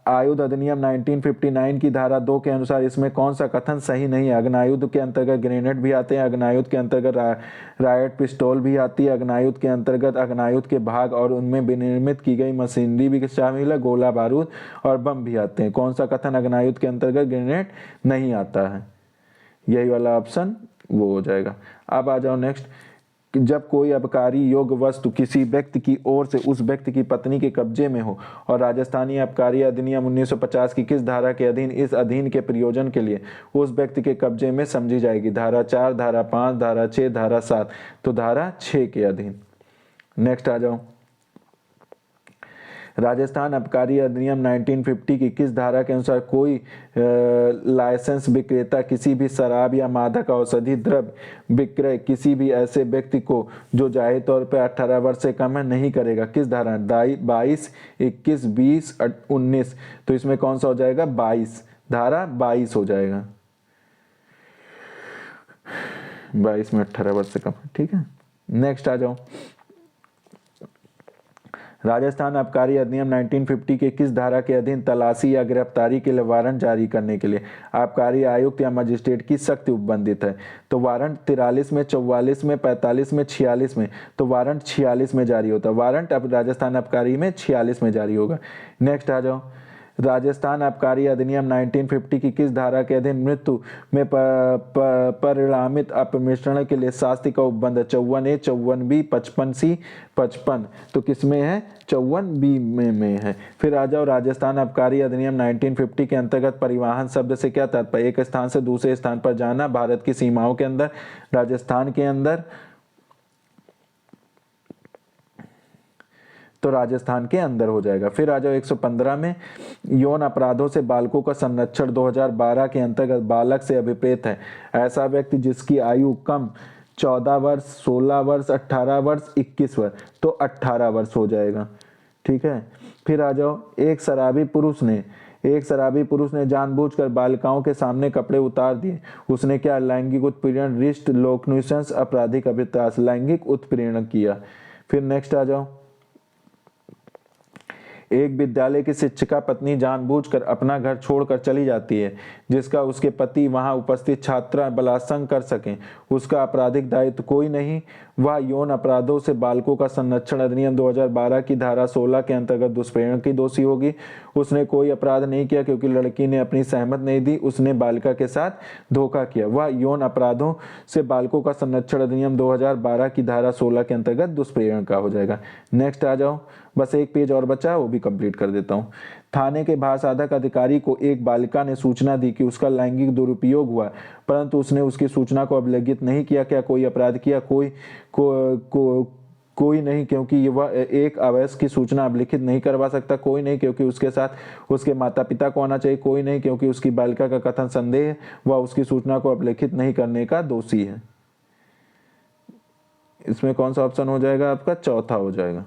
आयुध अधिनियम 1959 की धारा 2 के अनुसार इसमें कौन सा कथन सही नहीं है? अग्नायुध के अंतर्गत ग्रेनेड भी आते हैं, अग्नायुध के अंतर्गत रायट पिस्टल भी आती है, अग्नायुध के अंतर्गत अग्नायुध के भाग और उनमें विनिर्मित की गई मशीनरी भी शामिल है, गोला बारूद और बम भी आते हैं। कौन सा कथन अग्नायुध के अंतर्गत ग्रेनेड नहीं आता है? यही वाला ऑप्शन वो हो जाएगा। अब आ जाओ नेक्स्ट। जब कोई आबकारी योग्य वस्तु किसी व्यक्ति की ओर से उस व्यक्ति की पत्नी के कब्जे में हो और राजस्थानी आबकारी अधिनियम 1950 की किस धारा के अधीन इस अधीन के प्रयोजन के लिए उस व्यक्ति के कब्जे में समझी जाएगी? धारा 4, धारा 5, धारा 6, धारा 7। तो धारा 6 के अधीन। नेक्स्ट आ जाओ। राजस्थान आबकारी अधिनियम 1950 की किस धारा के अनुसार कोई लाइसेंस विक्रेता किसी भी शराब या मादक औषधि द्रव्य विक्रय किसी भी ऐसे व्यक्ति को जो जाहिर तौर पर 18 वर्ष से कम है नहीं करेगा? किस धारा? 22, 21, 20, 19। तो इसमें कौन सा हो जाएगा? 22। धारा 22 हो जाएगा। 22 में 18 वर्ष से कम है। ठीक है। नेक्स्ट आ जाओ। राजस्थान आबकारी अधिनियम 1950 के किस धारा के अधीन तलाशी या गिरफ्तारी के लिए वारंट जारी करने के लिए आबकारी आयुक्त या मजिस्ट्रेट की शक्ति उपबंधित है? तो वारंट 43 में, 44 में, 45 में, 46 में। तो वारंट 46 में जारी होता है। वारंट अब राजस्थान आबकारी में 46 में जारी होगा। नेक्स्ट आ जाओ। राजस्थान आबकारी अधिनियम 1950 की किस धारा के अधीन मृत्यु में परिणामित अपमिश्रण के लिए शास्ति का उपबंध है? 54A, 54B, 55C, 55। तो किसमें है? 54B में है। फिर आ जाओ। राजस्थान आबकारी अधिनियम 1950 के अंतर्गत परिवहन शब्द से क्या तात्पर्य? एक स्थान से दूसरे स्थान पर जाना, भारत की सीमाओं के अंदर, राजस्थान के अंदर। तो राजस्थान के अंदर हो जाएगा। फिर आ जाओ 115 में, यौन अपराधों से बालकों का संरक्षण 2012 के अंतर्गत बालक से अभिप्रेत है ऐसा व्यक्ति जिसकी आयु कम 14 वर्ष, 16 वर्ष, 18 वर्ष, 21 वर्ष, तो 18 वर्ष हो जाएगा। ठीक है। फिर आ जाओ, एक शराबी पुरुष ने जानबूझकर बालिकाओं के सामने कपड़े उतार दिए। उसने क्या? लैंगिक उत्पीड़न, रिस्ट लोकनुसेंस, आपराधिक अभित्रास, लैंगिक उत्पीड़न किया। फिर नेक्स्ट आ जाओ, एक विद्यालय की शिक्षिका पत्नी जानबूझकर अपना घर छोड़कर चली जाती है जिसका उसके पति वहां उपस्थित छात्रा बलात्संग कर सकें। उसका आपराधिक दायित्व कोई नहीं। वह यौन अपराधों से बालकों का संरक्षण अधिनियम 2012 की धारा 16 के अंतर्गत दुष्प्रेरण की दोषी होगी। उसने कोई अपराध नहीं किया क्योंकि लड़की ने अपनी सहमत नहीं दी, उसने बालिका के साथ धोखा किया। वह यौन अपराधों से बालकों का संरक्षण अधिनियम 2012 की धारा 16 के अंतर्गत दुष्प्रेरण का हो जाएगा। नेक्स्ट आ जाओ, बस एक पेज और बचा, वो भी कंप्लीट कर देता हूँ। थाने के भाषाधक अधिकारी को एक बालिका ने सूचना दी कि उसका लैंगिक दुरुपयोग हुआ, परंतु उसने उसकी सूचना को अभिलषित नहीं किया। क्या कोई अपराध किया? कोई नहीं, क्योंकि वह एक अवयस्क की सूचना अभिलिखित नहीं करवा सकता। कोई नहीं, क्योंकि उसके साथ उसके माता पिता को आना चाहिए। कोई नहीं, क्योंकि उसकी बालिका का कथन संदेह है, वह उसकी सूचना को अभिलिखित नहीं करने का दोषी है। इसमें कौन सा ऑप्शन हो जाएगा आपका? चौथा हो जाएगा।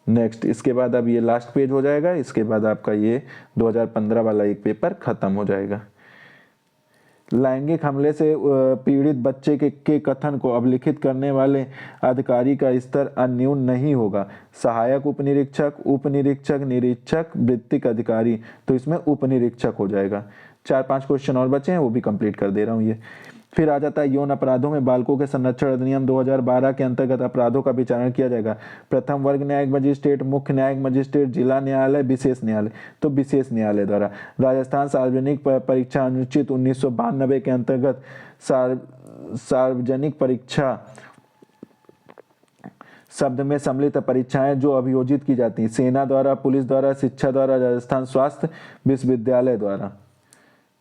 नेक्स्ट, इसके बाद अब ये लास्ट पेज हो जाएगा। इसके बाद आपका ये 2015 वाला एक पेपर खत्म हो जाएगा। लैंगिक हमले से पीड़ित बच्चे के कथन को अभिलिखित करने वाले अधिकारी का स्तर अन्यून नहीं होगा। सहायक उपनिरीक्षक, उपनिरीक्षक, निरीक्षक, वृत्तिक अधिकारी, तो इसमें उपनिरीक्षक हो जाएगा। 4-5 क्वेश्चन और बचे हैं, वो भी कंप्लीट कर दे रहा हूँ ये। फिर आ जाता है यौन अपराधों में बालकों के संरक्षण अधिनियम 2012 के अंतर्गत अपराधों का विचारण किया जाएगा। प्रथम वर्ग न्यायिक मजिस्ट्रेट, मुख्य न्यायिक मजिस्ट्रेट, जिला न्यायालय, विशेष न्यायालय, तो विशेष न्यायालय द्वारा। राजस्थान सार्वजनिक परीक्षा अनुच्छेद 1992 के अंतर्गत सार्वजनिक परीक्षा शब्द में सम्मिलित परीक्षाएं जो अभियोजित की जाती हैं सेना द्वारा, पुलिस द्वारा, शिक्षा द्वारा, राजस्थान स्वास्थ्य विश्वविद्यालय द्वारा,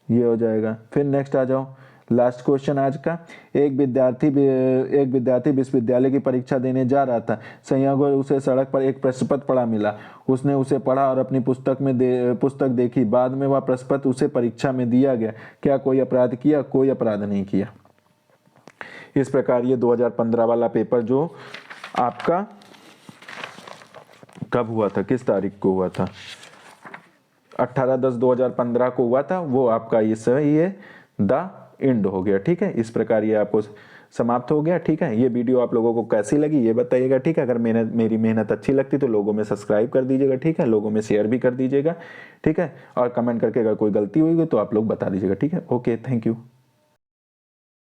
ये हो जाएगा। फिर नेक्स्ट आ जाओ, लास्ट क्वेश्चन आज का। एक विद्यार्थी विश्वविद्यालय की परीक्षा देने जा रहा था। संयोगवश उसे सड़क पर एक प्रश्न पत्र पड़ा मिला। उसने उसे पढ़ा और अपनी पुस्तक देखी। बाद में वह प्रश्न पत्र उसे परीक्षा में दिया गया। क्या कोई अपराध किया? कोई अपराध नहीं किया। इस प्रकार ये 2015 वाला पेपर जो आपका कब हुआ था, किस तारीख को हुआ था? 18/10/2015 को हुआ था। वो आपका ये द एंड हो गया। ठीक है, इस प्रकार ये आपको समाप्त हो गया। ठीक है, ये वीडियो आप लोगों को कैसी लगी ये बताइएगा। ठीक है, अगर मेरी मेहनत अच्छी लगती तो लोगों में सब्सक्राइब कर दीजिएगा। ठीक है, लोगों में शेयर भी कर दीजिएगा। ठीक है, और कमेंट करके अगर कोई गलती हुई तो आप लोग बता दीजिएगा। ठीक है, ओके, थैंक यू।